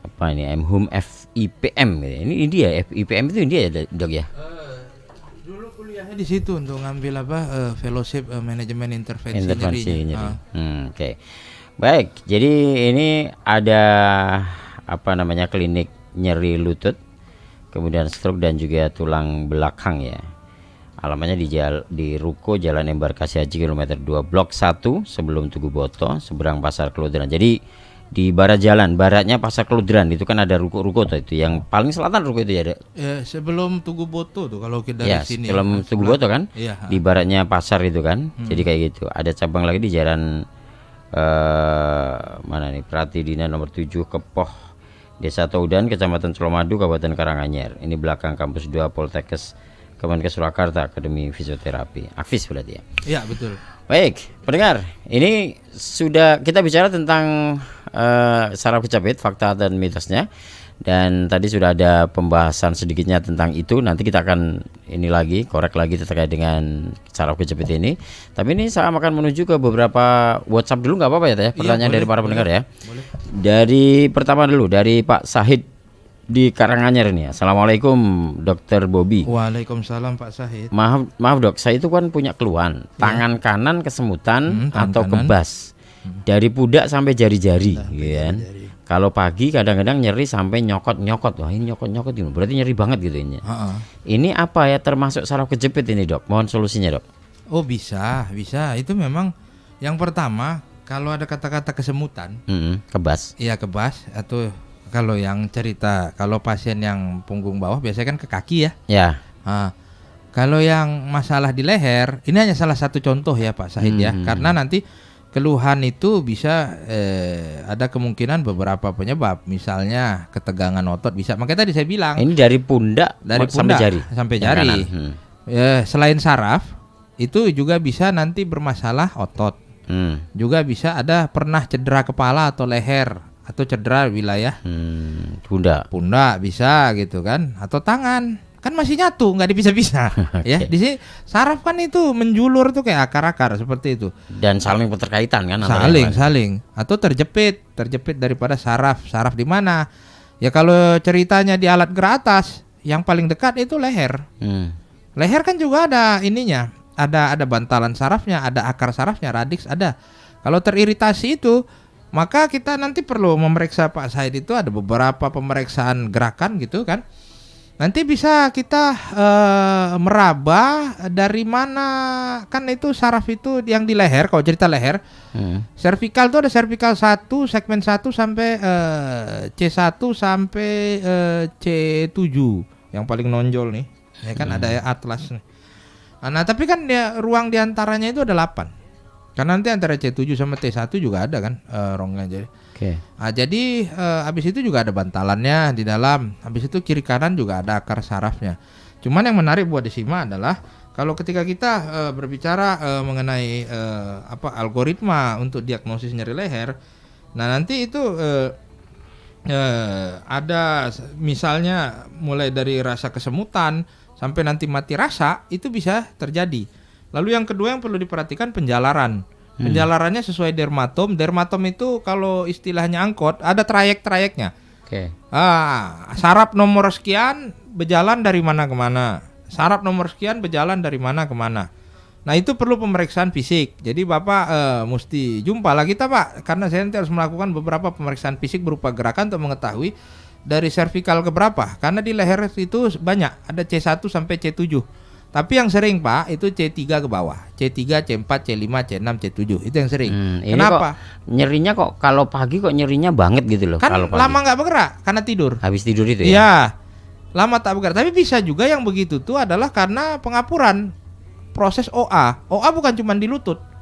apa ini, MHUM FIPM. Ini dia FIPM itu dia ya, Dok ya? Dulu kuliahnya di situ untuk ngambil fellowship manajemen intervensi Nyeri. nyeri. Oke. Baik, jadi ini ada klinik nyeri lutut, kemudian stroke dan juga tulang belakang ya. Alamatnya di Ruko Jalan Embarkasi Haji kilometer 2 Blok 1 sebelum Tugu Boto, seberang Pasar Keludran. Jadi di barat jalan, baratnya Pasar Keludran itu kan ada ruko-ruko tuh, itu yang paling selatan ruko itu ya. Sebelum Tugu Boto tuh kalau kita ya, dari sini. Sebelum Tugu Boto kan? Iya. Di baratnya pasar itu kan. Jadi kayak gitu. Ada cabang lagi di jalan mana nih? Pratidina nomor 7 Kepoh, Desa Toudan, Kecamatan Colomadu, Kabupaten Karanganyar. Ini belakang kampus 2 Poltekkes Kemenkes Surakarta, Akademi Fisioterapi. Akvis berarti ya. Iya, betul. Baik, pendengar, ini sudah kita bicara tentang saraf kejepit, fakta dan mitosnya. Dan tadi sudah ada pembahasan sedikitnya tentang itu. Nanti kita akan korek lagi terkait dengan saraf kejepit ini. Tapi ini saya akan menuju ke beberapa WhatsApp dulu, nggak apa-apa ya, pertanyaan dari para pendengar ya. Boleh. Dari pertama dulu, dari Pak Sahid di Karanganyar ini. Assalamualaikum Dokter Bobby. Waalaikumsalam Pak Sahid. Maaf dok, saya itu kan punya keluhan tangan kanan kesemutan atau kanan. kebas dari pudak sampai jari-jari, gitu kan. Kalau pagi kadang-kadang nyeri sampai nyokot-nyokot. Wah, ini nyokot-nyokot ini berarti nyeri banget gitu ini. Ini apa ya, termasuk saraf kejepit ini dok? Mohon solusinya dok. Oh bisa. Itu memang yang pertama kalau ada kata-kata kesemutan. Kebas. Iya, kebas. Atau kalau yang cerita kalau pasien yang punggung bawah biasanya kan ke kaki ya. Ya. Kalau yang masalah di leher, ini hanya salah satu contoh ya Pak Sahid ya. Karena nanti keluhan itu bisa ada kemungkinan beberapa penyebab. Misalnya ketegangan otot bisa. Makanya tadi saya bilang. Ini dari pundak sampai jari. Sampai jari. Selain saraf, itu juga bisa nanti bermasalah otot. Juga bisa ada pernah cedera kepala atau leher atau cedera wilayah pundak bisa gitu kan, atau tangan kan masih nyatu nggak dipisah-pisah. Ya di sini saraf kan itu menjulur tuh kayak akar-akar seperti itu dan saling berkaitan kan, saling atau terjepit daripada saraf di mana ya. Kalau ceritanya di alat gerak atas yang paling dekat itu leher. Leher kan juga ada ininya, ada bantalan sarafnya, ada akar sarafnya, radix ada. Kalau teriritasi itu maka kita nanti perlu memeriksa Pak Said. Itu ada beberapa pemeriksaan gerakan gitu kan. Nanti bisa kita meraba dari mana kan itu saraf itu yang di leher. Kalau cerita leher, cervical itu ada cervical 1, segmen 1 sampai C1 sampai C7 yang paling nonjol nih. Ya kan ada atlas nih. Nah, tapi kan ruang diantaranya itu ada 8. Karena nanti antara C7 sama T1 juga ada kan rongga jadi. Nah, jadi habis itu juga ada bantalannya di dalam. Habis itu kiri kanan juga ada akar sarafnya. Cuman yang menarik buat disimak adalah kalau ketika kita berbicara mengenai algoritma untuk diagnosis nyeri leher. Nah, nanti itu ada misalnya mulai dari rasa kesemutan sampai nanti mati rasa itu bisa terjadi. Lalu yang kedua yang perlu diperhatikan penjalaran. Penjalarannya sesuai dermatom. Dermatom itu kalau istilahnya angkot ada trayek-trayeknya. Saraf nomor sekian berjalan dari mana ke mana. Saraf nomor sekian berjalan dari mana ke mana. Nah, itu perlu pemeriksaan fisik. Jadi Bapak mesti jumpa lagi kita Pak, karena saya nanti harus melakukan beberapa pemeriksaan fisik berupa gerakan untuk mengetahui dari cervical ke berapa. Karena di leher itu banyak, ada C1 sampai C7. Tapi yang sering Pak itu C3 ke bawah, C3, C4, C5, C6, C7 itu yang sering. Kenapa? Nyerinya kok kalau pagi kok nyerinya banget gitu loh. Kan kalau lama nggak bergerak karena tidur. Habis tidur itu ya? Iya, lama tak bergerak. Tapi bisa juga yang begitu tuh adalah karena pengapuran, proses OA. OA bukan cuma di lutut.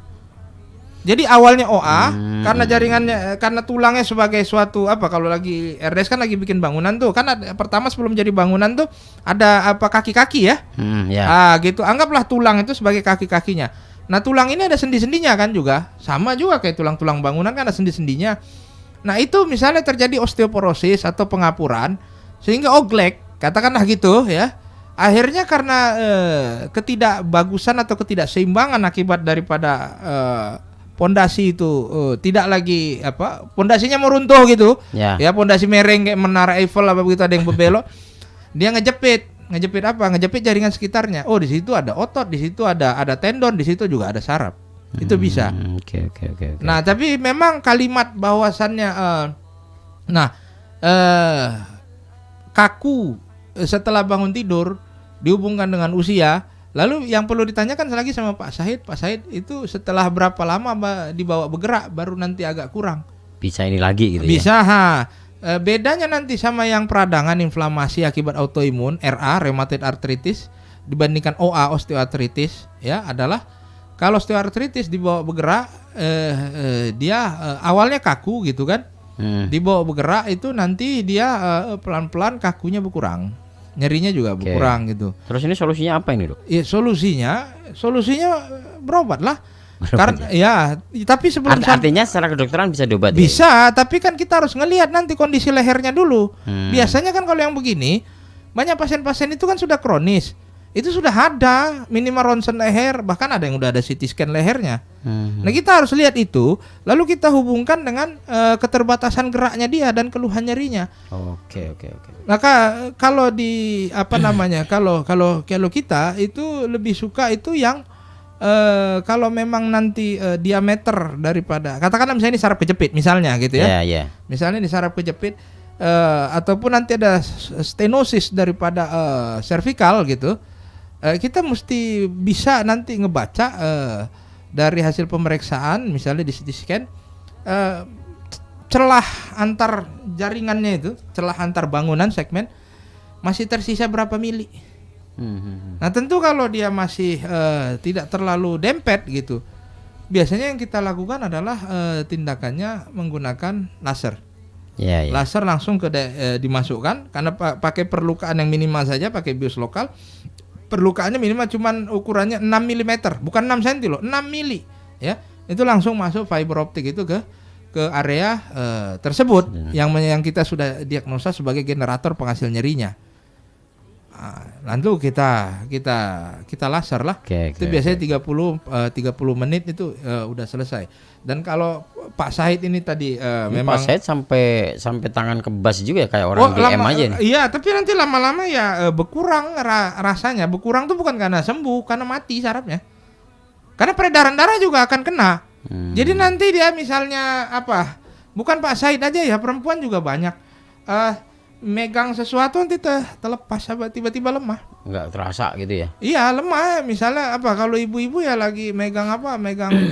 Jadi awalnya OA karena jaringannya, karena tulangnya sebagai suatu kalau lagi RDS kan lagi bikin bangunan tuh kan pertama sebelum jadi bangunan tuh ada kaki-kaki ya. Gitu. Anggaplah tulang itu sebagai kaki-kakinya. Nah, tulang ini ada sendi-sendinya kan juga. Sama juga kayak tulang-tulang bangunan kan ada sendi-sendinya. Nah, itu misalnya terjadi osteoporosis atau pengapuran, sehingga oglek, katakanlah gitu ya. Akhirnya karena ketidakbagusan atau ketidakseimbangan akibat daripada pondasi itu tidak lagi pondasinya mau runtuh gitu. Ya, pondasi mereng kayak Menara Eiffel apa begitu, ada yang berbelok. Dia ngejepit jaringan sekitarnya. Oh, di situ ada otot, di situ ada tendon, di situ juga ada saraf. Itu bisa. Oke. Nah, tapi memang kalimat bahwasannya kaku setelah bangun tidur dihubungkan dengan usia. Lalu yang perlu ditanyakan lagi sama Pak Said itu setelah berapa lama dibawa bergerak baru nanti agak kurang. Bisa ini lagi gitu bisa, ya? Bedanya nanti sama yang peradangan inflamasi akibat autoimun, RA, rheumatoid arthritis, dibandingkan OA, osteoartritis, ya, adalah kalau osteoartritis dibawa bergerak, dia awalnya kaku gitu kan, dibawa bergerak itu nanti dia pelan-pelan kakunya berkurang. Nyerinya juga berkurang gitu. Terus ini solusinya apa ini, Dok? Ya, solusinya berobat lah. Karena tapi sebelum artinya secara kedokteran bisa diobat. Bisa, tapi kan kita harus ngelihat nanti kondisi lehernya dulu. Biasanya kan kalau yang begini, banyak pasien-pasien itu kan sudah kronis. Itu sudah ada minimal ronsen leher, bahkan ada yang udah ada CT scan lehernya. Nah, kita harus lihat itu, lalu kita hubungkan dengan keterbatasan geraknya dia dan keluhan nyerinya. Oke. Maka kalau di kalau kita itu lebih suka itu yang kalau memang nanti diameter daripada, katakanlah misalnya ini saraf kejepit misalnya gitu ya. Misalnya di saraf kejepit ataupun nanti ada stenosis daripada cervical gitu. Kita mesti bisa nanti ngebaca dari hasil pemeriksaan, misalnya di CT scan, celah antar jaringannya itu, celah antar bangunan segmen masih tersisa berapa mili. Nah, tentu kalau dia masih tidak terlalu dempet gitu, biasanya yang kita lakukan adalah tindakannya menggunakan laser. Laser langsung dimasukkan, karena pakai perlukaan yang minimal saja, pakai bius lokal. Perlukaannya minimal cuman ukurannya 6 mm, bukan 6 cm loh, 6 mili ya. Itu langsung masuk fiber optik itu ke area tersebut yang kita sudah diagnosa sebagai generator penghasil nyerinya. Lalu kita laser lah. Itu biasanya 30 menit itu udah selesai. Dan kalau Pak Said ini tadi memang Pak Said sampai tangan kebas juga ya, kayak orang GM aja nih. Iya, tapi nanti lama-lama ya berkurang rasanya. Berkurang tuh bukan karena sembuh, karena mati sarafnya. Karena peredaran darah juga akan kena. Jadi nanti dia misalnya bukan Pak Said aja ya, perempuan juga banyak. Megang sesuatu nanti terlepas, tiba-tiba lemah. Nggak terasa gitu ya? Iya, lemah. Misalnya kalau ibu-ibu ya lagi megang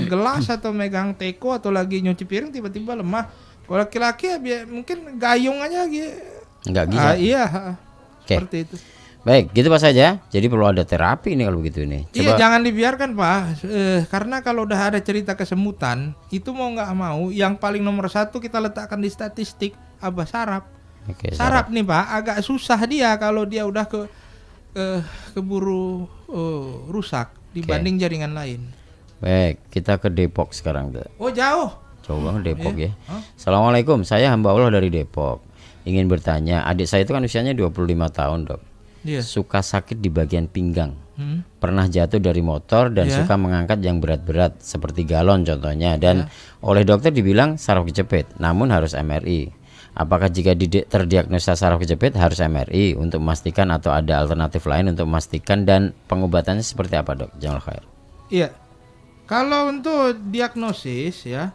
gelas atau megang teko atau lagi nyuci piring, tiba-tiba lemah. Kalau laki-laki ya mungkin gayung aja gitu. Nggak bisa. Iya. Seperti itu. Baik, gitu Pak saja. Jadi perlu ada terapi nih kalau begitu nih. Iya, jangan dibiarkan Pak. Karena kalau udah ada cerita kesemutan, itu mau nggak mau, yang paling nomor satu kita letakkan di statistik saraf. Saraf nih Pak, agak susah dia kalau dia udah keburu rusak dibanding jaringan lain. Baik, kita ke Depok sekarang. Oh, jauh. Jauh banget Depok ya. Assalamualaikum, saya hamba Allah dari Depok. Ingin bertanya, adik saya itu kan usianya 25 tahun, Dok. Suka sakit di bagian pinggang. Pernah jatuh dari motor dan suka mengangkat yang berat-berat seperti galon contohnya, dan oleh dokter dibilang saraf kejepit, namun harus MRI. Apakah jika terdiagnosa saraf kejepit harus MRI untuk memastikan, atau ada alternatif lain untuk memastikan, dan pengobatannya seperti apa, Dok? Jazakallahu khair. Iya. Kalau untuk diagnosis ya,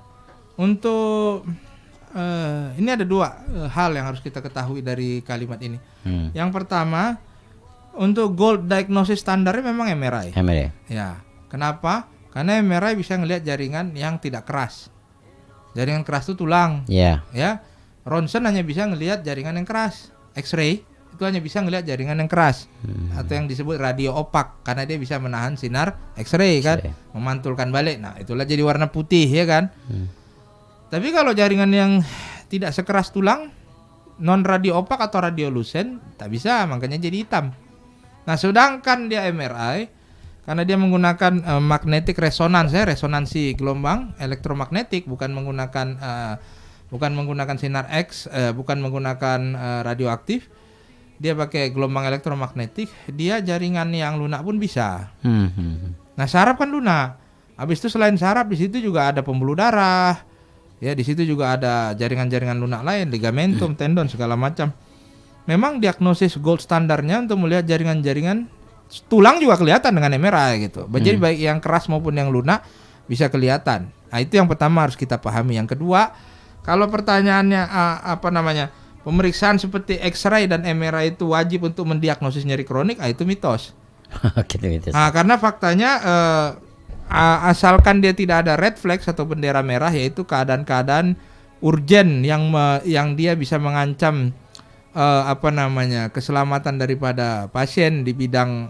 untuk ini ada dua hal yang harus kita ketahui dari kalimat ini. Yang pertama, untuk gold diagnosis standarnya memang MRI. Ya. Kenapa? Karena MRI bisa ngelihat jaringan yang tidak keras. Jaringan keras itu tulang. Ya. Ronsen hanya bisa ngelihat jaringan yang keras. X-ray itu hanya bisa ngelihat jaringan yang keras, atau yang disebut radio opak, karena dia bisa menahan sinar X-ray kan, memantulkan balik. Nah, itulah jadi warna putih ya kan. Tapi kalau jaringan yang tidak sekeras tulang, non radio opak atau radiolucent, tak bisa, makanya jadi hitam. Nah, sedangkan dia MRI, karena dia menggunakan magnetic resonance ya, resonansi gelombang elektromagnetik, bukan menggunakan sinar X, bukan menggunakan radioaktif. dia pakai gelombang elektromagnetik, dia jaringan yang lunak pun bisa. Nah, saraf kan lunak. Habis itu selain saraf di situ juga ada pembuluh darah. Ya, di situ juga ada jaringan-jaringan lunak lain, ligamentum, tendon segala macam. Memang diagnosis gold standarnya untuk melihat jaringan-jaringan tulang juga kelihatan dengan MRI gitu. Jadi baik yang keras maupun yang lunak bisa kelihatan. Nah, itu yang pertama harus kita pahami. Yang kedua, kalau pertanyaannya pemeriksaan seperti X-ray dan MRI itu wajib untuk mendiagnosis nyeri kronik, itu mitos. Nah, karena faktanya asalkan dia tidak ada red flag atau bendera merah, yaitu keadaan-keadaan urgen yang dia bisa mengancam keselamatan daripada pasien di bidang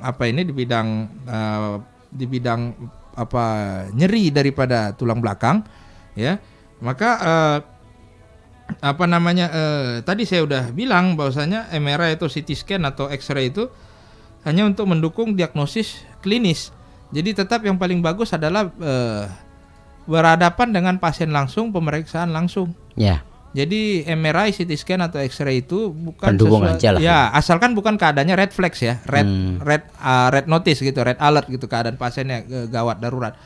nyeri daripada tulang belakang, ya, maka tadi saya udah bilang bahwasanya MRI atau CT scan atau X-ray itu hanya untuk mendukung diagnosis klinis. Jadi tetap yang paling bagus adalah berhadapan dengan pasien langsung, pemeriksaan langsung. Ya. Jadi MRI, CT scan atau X-ray itu bukan pendukung aja lah. Ya, asalkan bukan keadaannya red flags ya, red notice gitu, red alert gitu, keadaan pasiennya gawat darurat.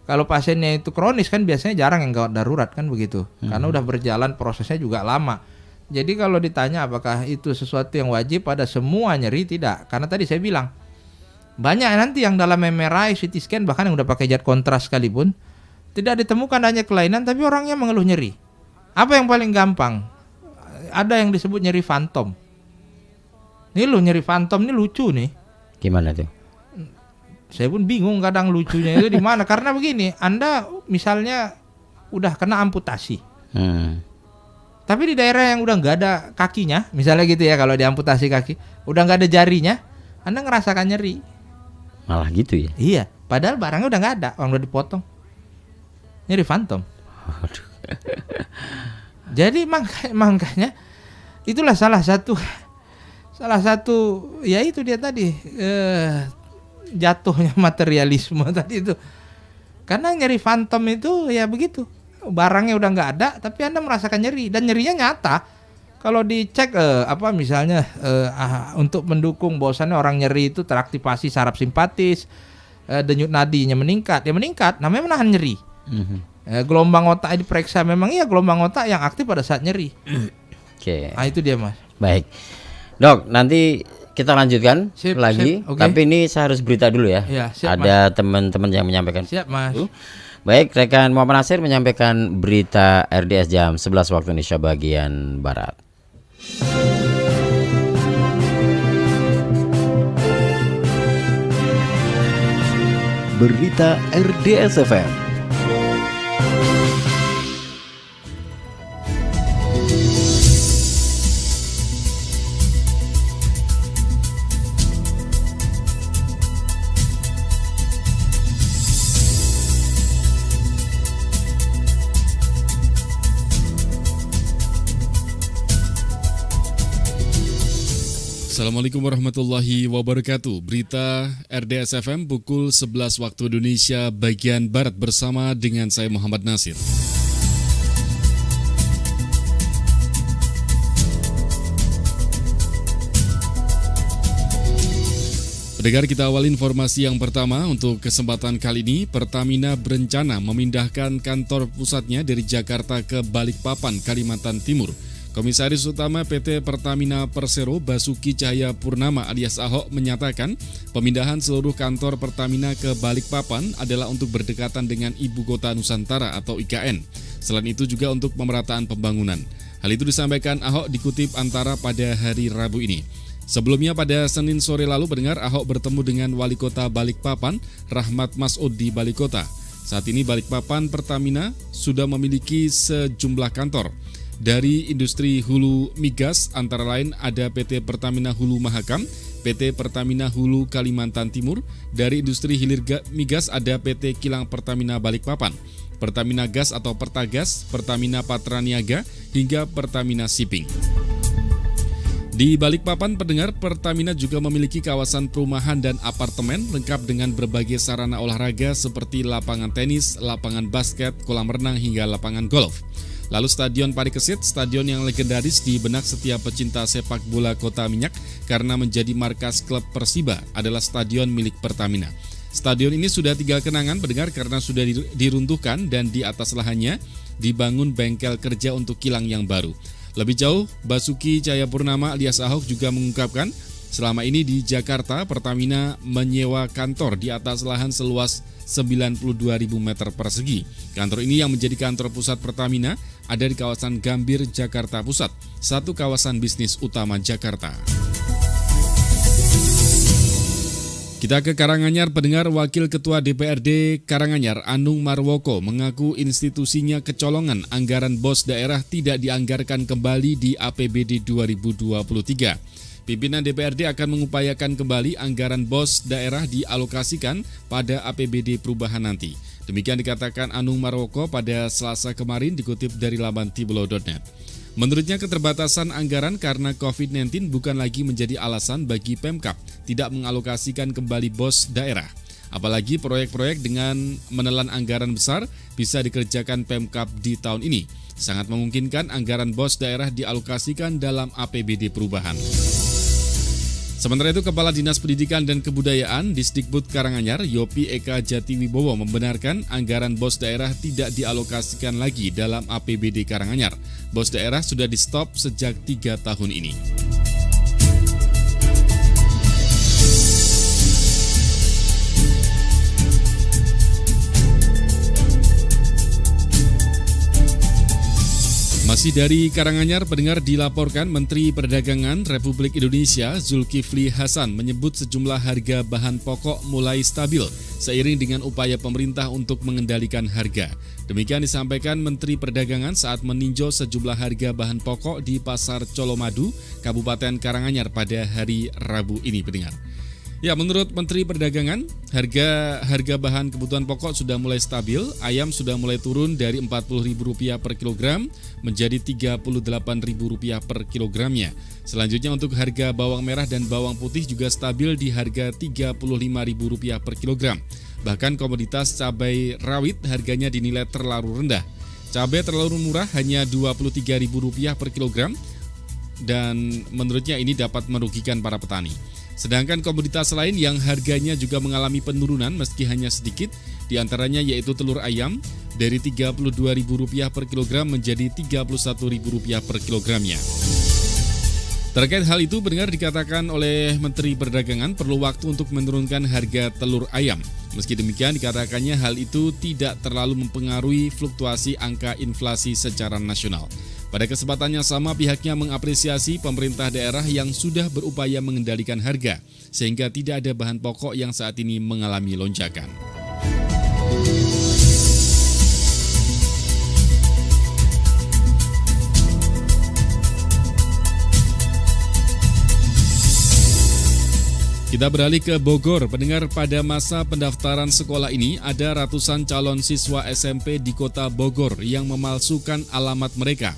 Kalau pasiennya itu kronis kan biasanya jarang yang gawat darurat kan begitu. Karena udah berjalan prosesnya juga lama. Jadi kalau ditanya apakah itu sesuatu yang wajib pada semua nyeri, tidak. Karena tadi saya bilang banyak nanti yang dalam MRI, CT scan bahkan yang udah pakai zat kontras sekalipun tidak ditemukan hanya kelainan tapi orangnya mengeluh nyeri. Apa yang paling gampang? Ada yang disebut nyeri fantom. Ini nyeri fantom ini lucu nih. Gimana tuh? Saya pun bingung kadang lucunya itu di mana. Karena begini, Anda misalnya udah kena amputasi. Tapi di daerah yang udah nggak ada kakinya, misalnya gitu ya, kalau diamputasi kaki, udah nggak ada jarinya, Anda ngerasakan nyeri. Malah gitu ya? Iya, padahal barangnya udah nggak ada, orang udah dipotong. Nyeri fantom. Jadi makanya itulah salah satu ya itu dia tadi jatuhnya materialisme tadi itu. Karena nyeri fantom itu ya begitu. Barangnya udah nggak ada tapi Anda merasakan nyeri dan nyerinya nyata. Kalau dicek misalnya untuk mendukung bahwasannya orang nyeri itu teraktivasi saraf simpatis, denyut nadinya meningkat, namanya menahan nyeri. Gelombang otak diperiksa, memang iya gelombang otak yang aktif pada saat nyeri. Oke. Nah itu dia Mas. Baik, Dok, nanti kita lanjutkan lagi. Okay. Tapi ini saya harus berita dulu ya. Siap, ada teman-teman yang menyampaikan. Siap Mas. Baik, rekan Muhammad Nasir menyampaikan berita RDS jam 11 waktu Indonesia bagian Barat. Berita RDS FM. Assalamualaikum warahmatullahi wabarakatuh. Berita RDS FM pukul 11 waktu Indonesia bagian Barat bersama dengan saya Muhammad Nasir. Pendengar, kita awal informasi yang pertama untuk kesempatan kali ini. Pertamina berencana memindahkan kantor pusatnya dari Jakarta ke Balikpapan, Kalimantan Timur. Komisaris Utama PT Pertamina Persero Basuki Cahayapurnama alias Ahok menyatakan pemindahan seluruh kantor Pertamina ke Balikpapan adalah untuk berdekatan dengan Ibu Kota Nusantara atau IKN. Selain itu juga untuk pemerataan pembangunan. Hal itu disampaikan Ahok dikutip Antara pada hari Rabu ini. Sebelumnya pada Senin sore lalu pendengar, Ahok bertemu dengan Wali Kota Balikpapan, Rahmat Masud di Balikota. Saat ini Balikpapan Pertamina sudah memiliki sejumlah kantor. Dari industri hulu migas antara lain ada PT Pertamina Hulu Mahakam, PT Pertamina Hulu Kalimantan Timur. Dari industri hilir migas ada PT Kilang Pertamina Balikpapan, Pertamina Gas atau Pertagas, Pertamina Patraniaga, hingga Pertamina Shipping. Di Balikpapan, pendengar, Pertamina juga memiliki kawasan perumahan dan apartemen lengkap dengan berbagai sarana olahraga seperti lapangan tenis, lapangan basket, kolam renang, hingga lapangan golf. Lalu Stadion Parikesit, stadion yang legendaris di benak setiap pecinta sepak bola Kota Minyak karena menjadi markas klub Persiba, adalah stadion milik Pertamina. Stadion ini sudah tinggal kenangan pendengar karena sudah diruntuhkan dan di atas lahannya dibangun bengkel kerja untuk kilang yang baru. Lebih jauh, Basuki Cahayapurnama alias Ahok juga mengungkapkan selama ini di Jakarta Pertamina menyewa kantor di atas lahan seluas 92.000 meter persegi. Kantor ini yang menjadi kantor pusat Pertamina ada di kawasan Gambir, Jakarta Pusat, satu kawasan bisnis utama Jakarta. Kita ke Karanganyar, pendengar. Wakil Ketua DPRD Karanganyar, Anung Marwoko, mengaku institusinya kecolongan anggaran BOS daerah tidak dianggarkan kembali di APBD 2023. Pimpinan DPRD akan mengupayakan kembali anggaran BOS daerah dialokasikan pada APBD perubahan nanti. Demikian dikatakan Anung Marwoko pada Selasa kemarin dikutip dari laman tibulo.net. Menurutnya keterbatasan anggaran karena COVID-19 bukan lagi menjadi alasan bagi Pemkab tidak mengalokasikan kembali BOS daerah. Apalagi proyek-proyek dengan menelan anggaran besar bisa dikerjakan Pemkab di tahun ini. Sangat memungkinkan anggaran BOS daerah dialokasikan dalam APBD perubahan. Sementara itu, Kepala Dinas Pendidikan dan Kebudayaan Disdikbud Karanganyar, Yopi Eka Jatiwibowo, membenarkan anggaran BOS daerah tidak dialokasikan lagi dalam APBD Karanganyar. BOS daerah sudah di-stop sejak 3 tahun ini. Masih dari Karanganyar, pendengar, dilaporkan Menteri Perdagangan Republik Indonesia Zulkifli Hasan menyebut sejumlah harga bahan pokok mulai stabil seiring dengan upaya pemerintah untuk mengendalikan harga. Demikian disampaikan Menteri Perdagangan saat meninjau sejumlah harga bahan pokok di Pasar Colomadu, Kabupaten Karanganyar pada hari Rabu ini, pendengar. Ya, menurut Menteri Perdagangan, harga bahan kebutuhan pokok sudah mulai stabil. Ayam sudah mulai turun dari Rp40.000 per kilogram menjadi Rp38.000 per kilogramnya. Selanjutnya untuk harga bawang merah dan bawang putih juga stabil di harga Rp35.000 per kilogram. Bahkan komoditas cabai rawit harganya dinilai terlalu rendah. Cabai terlalu murah hanya Rp23.000 per kilogram dan menurutnya ini dapat merugikan para petani. Sedangkan komoditas lain yang harganya juga mengalami penurunan meski hanya sedikit, diantaranya yaitu telur ayam dari Rp32.000 per kilogram menjadi Rp31.000 per kilogramnya. Terkait hal itu, pendengar, dikatakan oleh Menteri Perdagangan perlu waktu untuk menurunkan harga telur ayam. Meski demikian, dikatakannya hal itu tidak terlalu mempengaruhi fluktuasi angka inflasi secara nasional. Pada kesempatan yang sama, pihaknya mengapresiasi pemerintah daerah yang sudah berupaya mengendalikan harga, sehingga tidak ada bahan pokok yang saat ini mengalami lonjakan. Kita beralih ke Bogor. Pendengar, pada masa pendaftaran sekolah ini ada ratusan calon siswa SMP di kota Bogor yang memalsukan alamat mereka.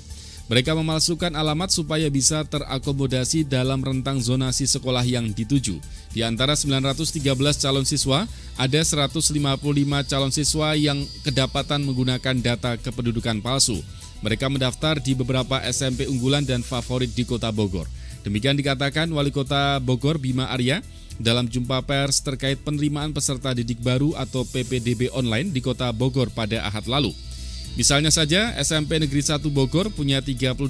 Mereka memalsukan alamat supaya bisa terakomodasi dalam rentang zonasi sekolah yang dituju. Di antara 913 calon siswa, ada 155 calon siswa yang kedapatan menggunakan data kependudukan palsu. Mereka mendaftar di beberapa SMP unggulan dan favorit di kota Bogor. Demikian dikatakan Wali Kota Bogor Bima Arya dalam jumpa pers terkait penerimaan peserta didik baru atau PPDB online di kota Bogor pada Ahad lalu. Misalnya saja, SMP Negeri 1 Bogor punya 32%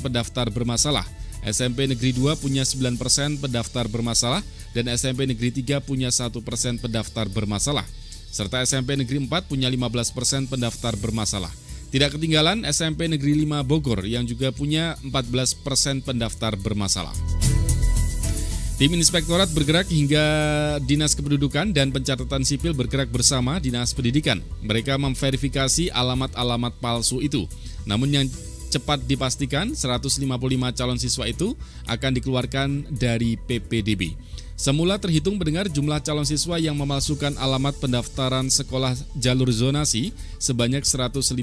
pendaftar bermasalah, SMP Negeri 2 punya 9% pendaftar bermasalah, dan SMP Negeri 3 punya 1% pendaftar bermasalah. Serta SMP Negeri 4 punya 15% pendaftar bermasalah. Tidak ketinggalan SMP Negeri 5 Bogor yang juga punya 14% pendaftar bermasalah. Tim Inspektorat bergerak hingga Dinas Kependudukan dan Pencatatan Sipil bergerak bersama Dinas Pendidikan. Mereka memverifikasi alamat-alamat palsu itu. Namun yang cepat dipastikan 155 calon siswa itu akan dikeluarkan dari PPDB. Semula terhitung mendengar jumlah calon siswa yang memalsukan alamat pendaftaran sekolah jalur zonasi sebanyak 155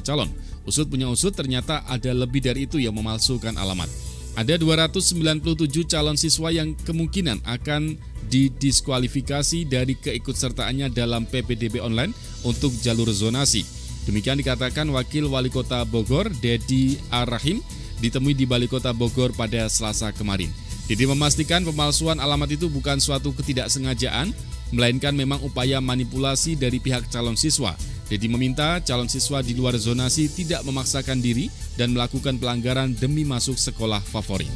calon. Usut punya usut, ternyata ada lebih dari itu yang memalsukan alamat. Ada 297 calon siswa yang kemungkinan akan didiskualifikasi dari keikutsertaannya dalam PPDB online untuk jalur zonasi. Demikian dikatakan Wakil Wali Kota Bogor, Dedi Ar-Rahim, ditemui di Balai Kota Bogor pada Selasa kemarin. Dedi memastikan pemalsuan alamat itu bukan suatu ketidaksengajaan, melainkan memang upaya manipulasi dari pihak calon siswa. Dedi meminta calon siswa di luar zonasi tidak memaksakan diri dan melakukan pelanggaran demi masuk sekolah favorit.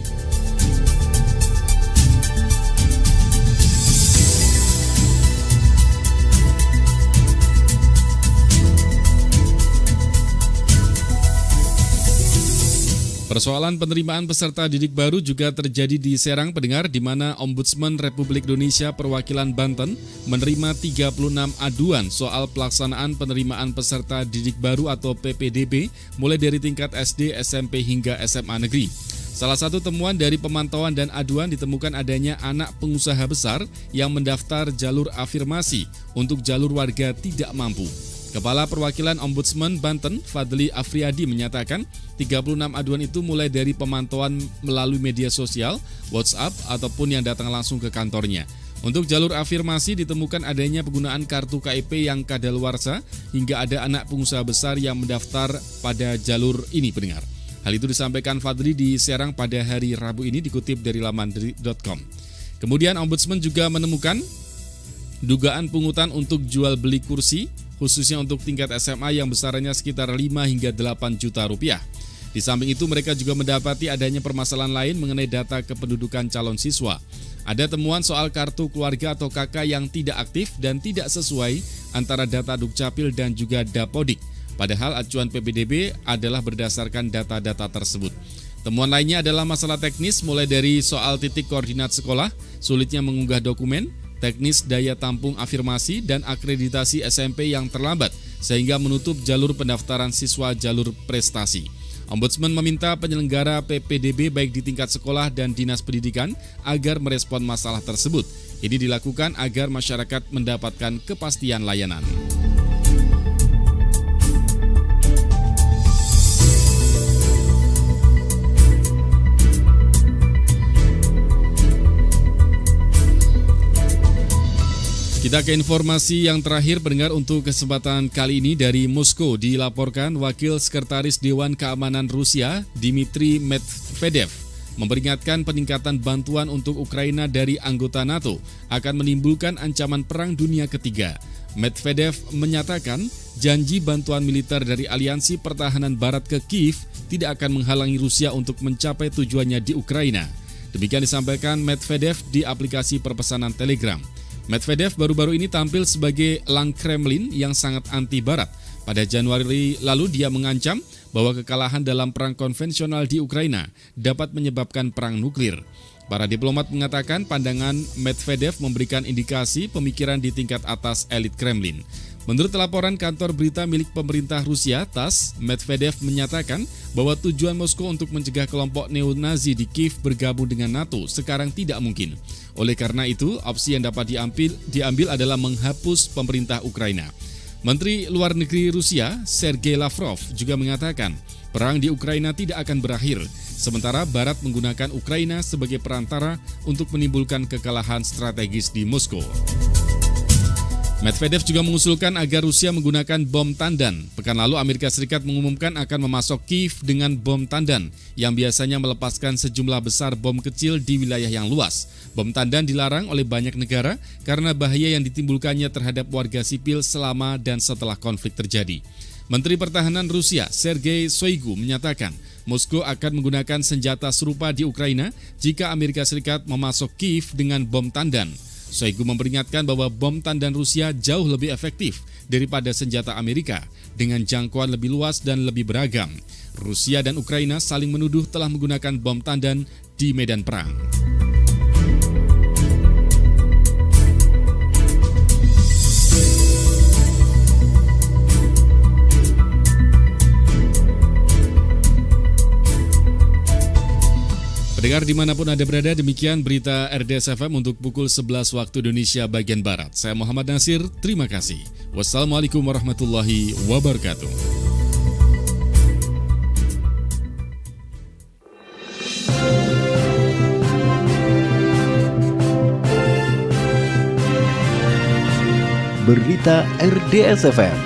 Persoalan penerimaan peserta didik baru juga terjadi di Serang, pendengar, di mana Ombudsman Republik Indonesia Perwakilan Banten menerima 36 aduan soal pelaksanaan penerimaan peserta didik baru atau PPDB mulai dari tingkat SD, SMP hingga SMA negeri. Salah satu temuan dari pemantauan dan aduan ditemukan adanya anak pengusaha besar yang mendaftar jalur afirmasi untuk jalur warga tidak mampu. Kepala Perwakilan Ombudsman Banten, Fadli Afriyadi, menyatakan 36 aduan itu mulai dari pemantauan melalui media sosial, WhatsApp, ataupun yang datang langsung ke kantornya. Untuk jalur afirmasi ditemukan adanya penggunaan kartu KIP yang kadaluarsa hingga ada anak pengusaha besar yang mendaftar pada jalur ini, pendengar. Hal itu disampaikan Fadli di Serang pada hari Rabu ini, dikutip dari laman detik.com. Kemudian Ombudsman juga menemukan dugaan pungutan untuk jual beli kursi, khususnya untuk tingkat SMA yang besarannya sekitar 5 hingga 8 juta rupiah. Di samping itu mereka juga mendapati adanya permasalahan lain mengenai data kependudukan calon siswa. Ada temuan soal kartu keluarga atau KK yang tidak aktif dan tidak sesuai antara data Dukcapil dan juga Dapodik. Padahal acuan PPDB adalah berdasarkan data-data tersebut. Temuan lainnya adalah masalah teknis mulai dari soal titik koordinat sekolah, sulitnya mengunggah dokumen, teknis daya tampung afirmasi, dan akreditasi SMP yang terlambat sehingga menutup jalur pendaftaran siswa jalur prestasi. Ombudsman meminta penyelenggara PPDB baik di tingkat sekolah dan dinas pendidikan agar merespon masalah tersebut. Ini dilakukan agar masyarakat mendapatkan kepastian layanan. Kita ke informasi yang terakhir, pendengar, untuk kesempatan kali ini dari Moskow. Dilaporkan Wakil Sekretaris Dewan Keamanan Rusia, Dmitry Medvedev, memperingatkan peningkatan bantuan untuk Ukraina dari anggota NATO akan menimbulkan ancaman perang dunia ketiga. Medvedev menyatakan janji bantuan militer dari Aliansi Pertahanan Barat ke Kiev tidak akan menghalangi Rusia untuk mencapai tujuannya di Ukraina. Demikian disampaikan Medvedev di aplikasi perpesanan Telegram. Medvedev baru-baru ini tampil sebagai Lang Kremlin yang sangat anti-Barat. Pada Januari lalu dia mengancam bahwa kekalahan dalam perang konvensional di Ukraina dapat menyebabkan perang nuklir. Para diplomat mengatakan pandangan Medvedev memberikan indikasi pemikiran di tingkat atas elit Kremlin. Menurut laporan kantor berita milik pemerintah Rusia, TASS, Medvedev menyatakan bahwa tujuan Moskow untuk mencegah kelompok neo-Nazi di Kiev bergabung dengan NATO sekarang tidak mungkin. Oleh karena itu, opsi yang dapat diambil adalah menghapus pemerintah Ukraina. Menteri Luar Negeri Rusia, Sergei Lavrov, juga mengatakan perang di Ukraina tidak akan berakhir, sementara Barat menggunakan Ukraina sebagai perantara untuk menimbulkan kekalahan strategis di Moskow. Medvedev juga mengusulkan agar Rusia menggunakan bom tandan. Pekan lalu Amerika Serikat mengumumkan akan memasok Kiev dengan bom tandan yang biasanya melepaskan sejumlah besar bom kecil di wilayah yang luas. Bom tandan dilarang oleh banyak negara karena bahaya yang ditimbulkannya terhadap warga sipil selama dan setelah konflik terjadi. Menteri Pertahanan Rusia, Sergei Shoigu, menyatakan Moskow akan menggunakan senjata serupa di Ukraina jika Amerika Serikat memasok Kiev dengan bom tandan. Shoigu memperingatkan bahwa bom tandan Rusia jauh lebih efektif daripada senjata Amerika dengan jangkauan lebih luas dan lebih beragam. Rusia dan Ukraina saling menuduh telah menggunakan bom tandan di medan perang. Pendengar dimanapun Anda berada, demikian berita RDS FM untuk pukul 11 waktu Indonesia bagian Barat. Saya Muhammad Nasir, terima kasih. Wassalamualaikum warahmatullahi wabarakatuh. Berita RDS FM.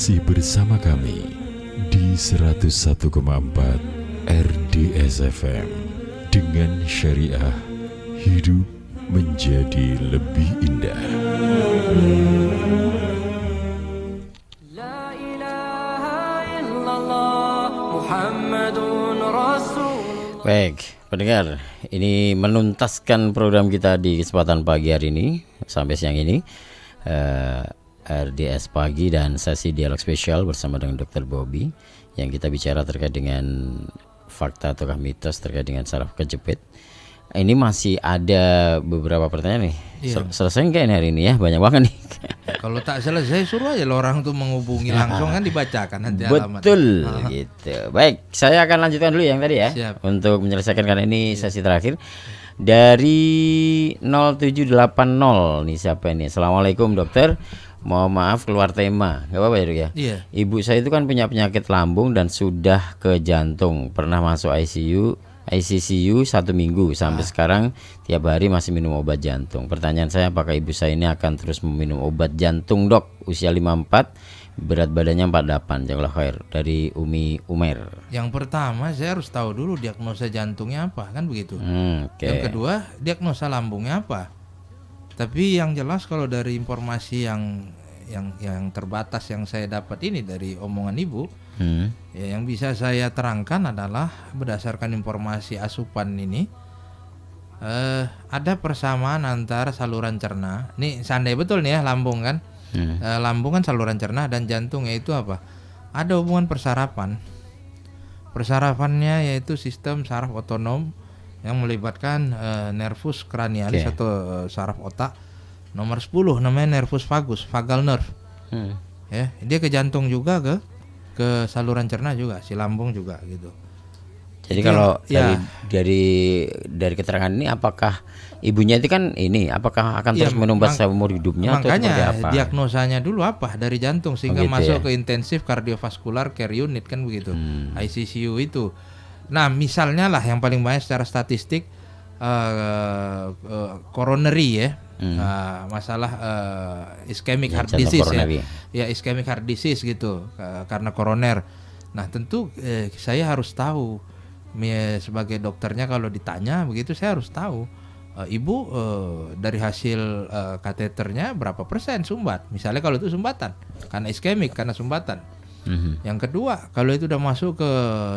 masih bersama kami di 101,4 RDS FM. Dengan syariah, hidup menjadi lebih indah. La ilaha illallah Muhammadun Rasul. Baik, pendengar, ini menuntaskan program kita di kesempatan pagi hari ini sampai siang ini. RDS Pagi dan sesi dialog spesial bersama dengan Dr. Bobby yang kita bicara terkait dengan fakta ataukah mitos terkait dengan saraf kejepit. Ini masih ada beberapa pertanyaan nih. Iya. Selesai enggak ini hari ini ya? Banyak banget nih. Kalau tak selesai suruh aja orang tuh menghubungi langsung kan dibacakan nanti alamat. Betul gitu. Baik, saya akan lanjutkan dulu yang tadi ya. Siap. Untuk menyelesaikan karena ini sesi terakhir. Dari 0780 nih siapa ini? Assalamualaikum dokter. Mohon maaf keluar tema, nggak apa-apa ya dok ya. Iya. Ibu saya itu kan punya penyakit lambung dan sudah ke jantung. Pernah masuk ICU 1 minggu sampai sekarang tiap hari masih minum obat jantung. Pertanyaan saya, apakah ibu saya ini akan terus meminum obat jantung dok? Usia 54, berat badannya 48. Jazakallah khair. Dari Umi Umair. Yang pertama saya harus tahu dulu diagnosa jantungnya apa, kan begitu. Oke. Yang kedua diagnosa lambungnya apa. Tapi yang jelas kalau dari informasi yang terbatas yang saya dapat ini dari omongan ibu, ya yang bisa saya terangkan adalah berdasarkan informasi asupan ini, ada persamaan antara saluran cerna. Ini seandainya betul nih ya lambung kan, lambung kan saluran cerna dan jantung yaitu apa? Ada hubungan persarapan. Persarapannya yaitu sistem saraf otonom yang melibatkan nervus cranialis atau saraf otak nomor 10 namanya nervus vagus, vagal nerve. Ya, dia ke jantung juga ke saluran cerna juga, si lambung juga gitu. Jadi kalau dari keterangan ini apakah ibunya itu kan ini apakah akan terus minum obat seumur hidupnya atau seperti apa? Makanya diagnosanya dulu apa dari jantung sehingga gitu masuk ya? ke intensif cardiovascular care unit kan begitu. ICU itu. Nah, misalnya lah yang paling banyak secara statistik coronary ya. Masalah ischemic heart disease ya ischemic heart disease gitu karena koroner. Nah tentu saya harus tahu sebagai dokternya kalau ditanya begitu saya harus tahu ibu dari hasil kateternya berapa persen sumbat, misalnya kalau itu sumbatan karena ischemic karena sumbatan. Yang kedua, kalau itu udah masuk ke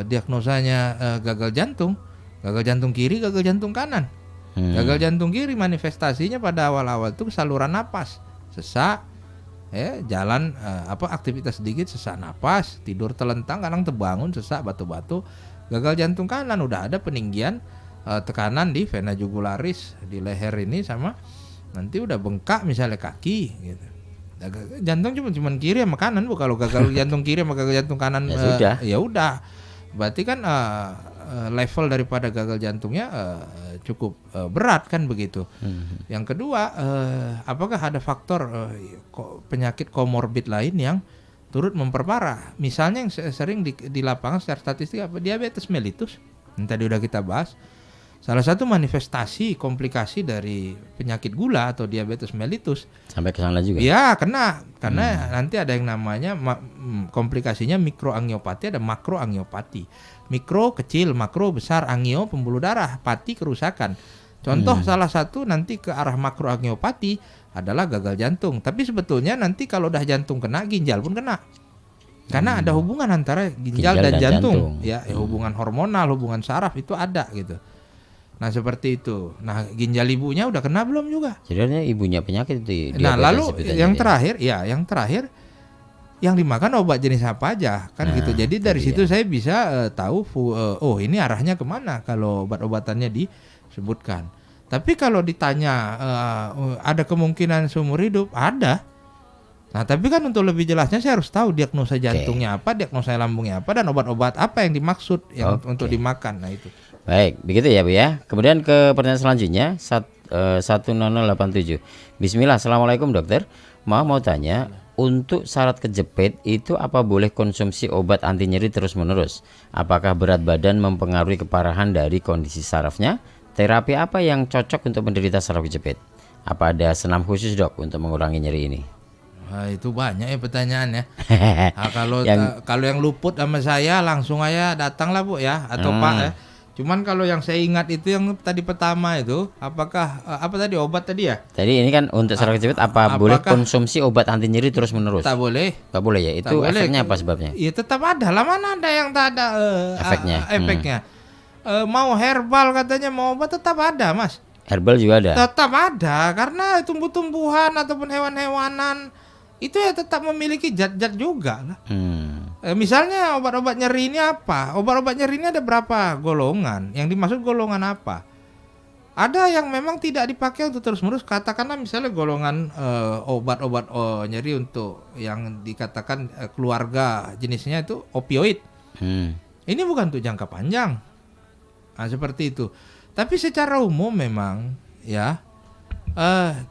diagnosanya gagal jantung kiri, gagal jantung kanan. Gagal jantung kiri manifestasinya pada awal-awal itu saluran napas, sesak, jalan aktivitas sedikit sesak napas, tidur telentang, kadang terbangun sesak batu-batu. Gagal jantung kanan udah ada peninggian tekanan di vena jugularis di leher ini sama nanti udah bengkak misalnya kaki gitu. Jantung cuma kiri sama kanan bu. Kalau gagal jantung kiri sama gagal jantung kanan ya udah berarti kan level daripada gagal jantungnya cukup berat kan begitu. Yang kedua, apakah ada faktor penyakit komorbid lain yang turut memperparah? Misalnya yang sering di lapangan secara statistik apa, diabetes mellitus yang tadi udah kita bahas. Salah satu manifestasi komplikasi dari penyakit gula atau diabetes mellitus. Sampai ke sana juga? Ya kena, karena nanti ada yang namanya komplikasinya mikroangiopati, ada makroangiopati. Mikro kecil, makro besar, angio pembuluh darah, pati kerusakan. Contoh salah satu nanti ke arah makroangiopati adalah gagal jantung. Tapi sebetulnya nanti kalau udah jantung kena, ginjal pun kena. Karena ada hubungan antara ginjal dan jantung. Ya, hubungan hormonal, hubungan saraf itu ada gitu. Nah seperti itu. Nah ginjal ibunya udah kena belum juga? Jadi ibunya penyakit itu. Nah lalu yang terakhir, yang dimakan obat jenis apa aja kan gitu. Jadi dari situ saya bisa tahu ini arahnya kemana kalau obat-obatannya disebutkan. Tapi kalau ditanya ada kemungkinan seumur hidup, ada. Nah tapi kan untuk lebih jelasnya saya harus tahu diagnosa jantungnya apa, diagnosa lambungnya apa, dan obat-obat apa yang dimaksud yang untuk dimakan. Nah itu. Baik, begitu ya Bu ya. Kemudian ke pertanyaan selanjutnya 10087. Bismillah, assalamualaikum dokter. Mau tanya, untuk syarat kejepit itu apa boleh konsumsi obat anti nyeri terus menerus? Apakah berat badan mempengaruhi keparahan dari kondisi sarafnya? Terapi apa yang cocok untuk menderita saraf kejepit? Apa ada senam khusus dok untuk mengurangi nyeri ini? Wah, itu banyak ya pertanyaannya. Nah, kalau yang luput sama saya langsung aja datanglah Bu ya atau Pak ya. Cuman kalau yang saya ingat itu yang tadi pertama itu, apakah apa tadi obat tadi ya? Tadi ini kan untuk saraf kejepit boleh konsumsi obat anti nyeri terus menerus? Tak boleh. Tak boleh ya. Itu efeknya apa sebabnya? Iya tetap ada lah, mana ada yang tak ada efeknya. Mau herbal katanya mau obat tetap ada Mas. Herbal juga ada? Tetap ada karena tumbuh-tumbuhan ataupun hewan-hewanan itu ya tetap memiliki zat-zat juga lah. Misalnya obat-obat nyeri ini apa? Obat-obat nyeri ini ada berapa golongan? Yang dimaksud golongan apa? Ada yang memang tidak dipakai untuk terus-menerus. Katakanlah misalnya golongan obat-obat nyeri untuk yang dikatakan keluarga jenisnya itu opioid. Ini bukan untuk jangka panjang. Nah, seperti itu. Tapi secara umum memang ya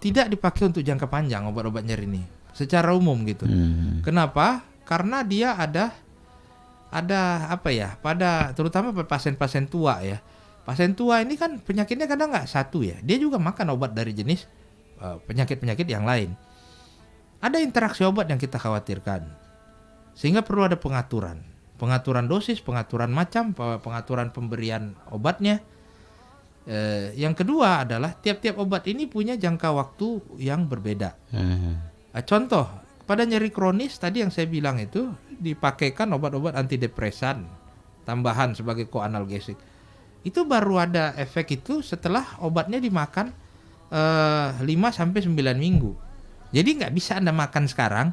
tidak dipakai untuk jangka panjang obat-obat nyeri ini. Secara umum gitu. Kenapa? Karena dia ada apa ya? Terutama pada pasien-pasien tua ya. Pasien tua ini kan penyakitnya kadang nggak satu ya. Dia juga makan obat dari jenis penyakit-penyakit yang lain. Ada interaksi obat yang kita khawatirkan. Sehingga perlu ada pengaturan. Pengaturan dosis, pengaturan macam, pengaturan pemberian obatnya. Yang kedua adalah tiap-tiap obat ini punya jangka waktu yang berbeda. Contoh, pada nyeri kronis tadi yang saya bilang itu dipakaikan obat-obat antidepresan tambahan sebagai koanalgesik. Itu baru ada efek itu setelah obatnya dimakan 5 sampai 9 minggu. Jadi nggak bisa Anda makan sekarang,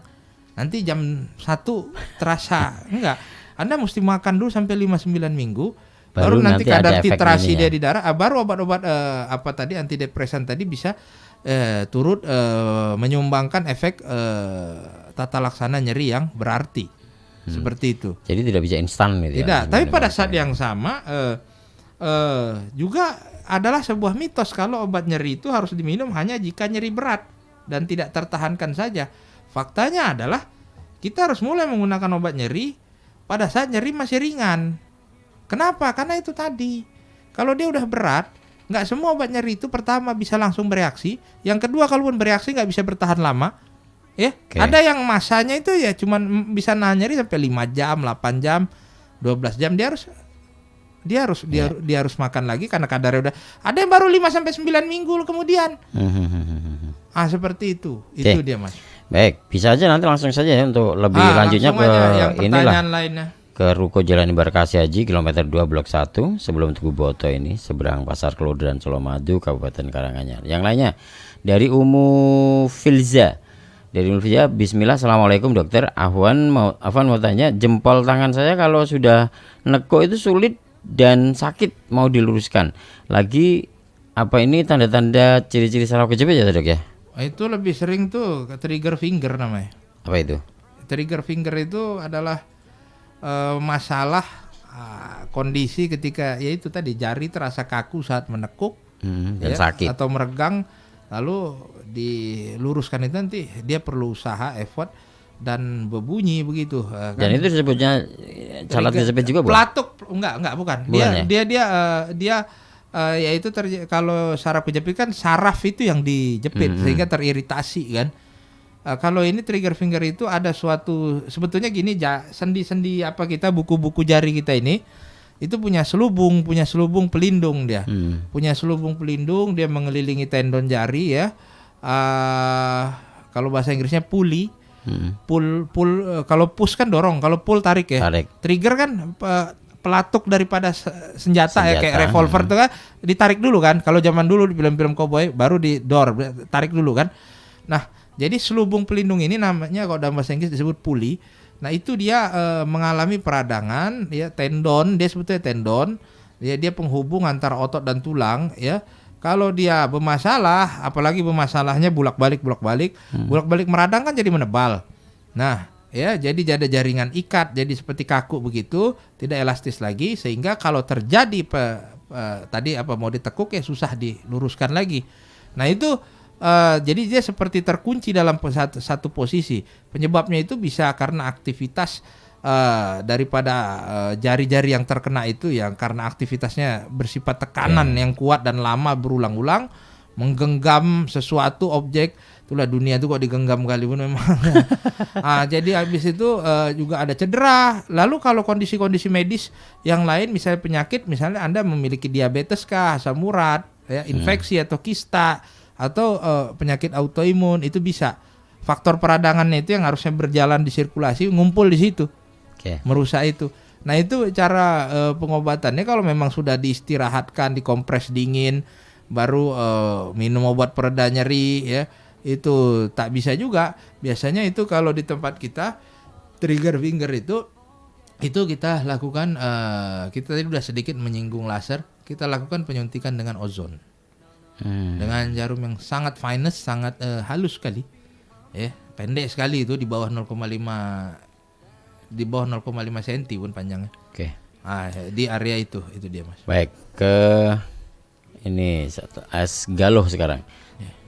nanti jam 1 terasa. Enggak. Anda mesti makan dulu sampai 5-9 minggu. Baru nanti kadar titrasi dia di darah, baru obat-obat apa tadi antidepresan tadi bisa turut menyumbangkan efek tata laksana nyeri yang berarti seperti itu. Jadi tidak bisa instan gitu. Tidak, tapi pada saat yang sama juga adalah sebuah mitos kalau obat nyeri itu harus diminum hanya jika nyeri berat dan tidak tertahankan saja. Faktanya adalah kita harus mulai menggunakan obat nyeri pada saat nyeri masih ringan. Kenapa? Karena itu tadi. Kalau dia udah berat, nggak semua obat nyeri itu pertama bisa langsung bereaksi. Yang kedua, kalaupun bereaksi nggak bisa bertahan lama. Ya, ada yang masanya itu ya cuman bisa nahan nyeri sampai 5 jam, 8 jam, 12 jam. Dia harus makan lagi karena kadarnya udah. Ada yang baru 5 sampai 9 minggu kemudian. Seperti itu. Itu dia, Mas. Baik, bisa aja nanti langsung saja ya untuk lebih lanjutnya ke inilah. Lainnya. Ke Ruko Jalan Embarkasi Haji kilometer 2 blok 1 sebelum Tugu Boto ini seberang Pasar Kelodran Solomadu Kabupaten Karanganyar. Yang lainnya dari Umu Filza. Bismillah, assalamualaikum dokter. Afwan mau tanya, jempol tangan saya kalau sudah neko itu sulit dan sakit, mau diluruskan. Lagi apa ini tanda-tanda ciri-ciri saraf kejepit ya dok ya? Itu lebih sering tuh trigger finger namanya. Apa itu? Trigger finger itu adalah masalah kondisi ketika yaitu tadi jari terasa kaku saat menekuk dan sakit atau meregang, lalu diluruskan itu nanti dia perlu usaha, effort dan berbunyi begitu. Dan itu disebutnya salah kejepit juga bukan? Pelatuk enggak bukan. Dia yaitu kalau saraf kejepit kan saraf itu yang dijepit sehingga teriritasi kan. Kalau ini trigger finger itu ada suatu sebetulnya gini, sendi-sendi apa kita buku-buku jari kita ini itu punya selubung pelindung dia. Punya selubung pelindung, dia mengelilingi tendon jari ya. Kalau bahasa Inggrisnya pulley. Kalau push kan dorong, kalau pull tarik ya. Trigger kan pelatuk daripada senjata ya, kayak revolver tuh kan ditarik dulu kan. Kalau zaman dulu di film-film cowboy baru didor, tarik dulu kan. Nah, jadi selubung pelindung ini namanya kalau dalam bahasa Inggris disebut pulley. Nah, itu dia mengalami peradangan ya, tendon, dia sebetulnya tendon. Dia penghubung antara otot dan tulang ya. Kalau dia bermasalah, apalagi bermasalahnya bolak-balik meradang kan jadi menebal. Nah, ya jadi ada jaringan ikat, jadi seperti kaku begitu, tidak elastis lagi sehingga kalau terjadi tadi apa mau ditekuk ya susah diluruskan lagi. Nah, itu jadi dia seperti terkunci dalam satu posisi. Penyebabnya itu bisa karena aktivitas daripada jari-jari yang terkena itu yang karena aktivitasnya bersifat tekanan yang kuat dan lama berulang-ulang, menggenggam sesuatu objek Itulah dunia itu kok digenggam kali pun memang. Jadi habis itu juga ada cedera. Lalu kalau kondisi-kondisi medis yang lain, misalnya penyakit, misalnya Anda memiliki diabetes kah, asam urat, ya, infeksi atau kista atau penyakit autoimun, itu bisa. Faktor peradangannya itu yang harusnya berjalan di sirkulasi ngumpul di situ, merusak itu. Nah itu cara pengobatannya. Kalau memang sudah diistirahatkan, dikompres dingin, baru minum obat pereda nyeri, ya itu tak bisa juga. Biasanya itu kalau di tempat kita trigger finger itu kita lakukan, kita tadi udah sedikit menyinggung laser, kita lakukan penyuntikan dengan ozon, dengan jarum yang sangat finest, sangat halus sekali, ya pendek sekali, itu di bawah 0,5 cm pun panjangnya. Di area itu dia Mas. Baik, ke ini es galuh sekarang.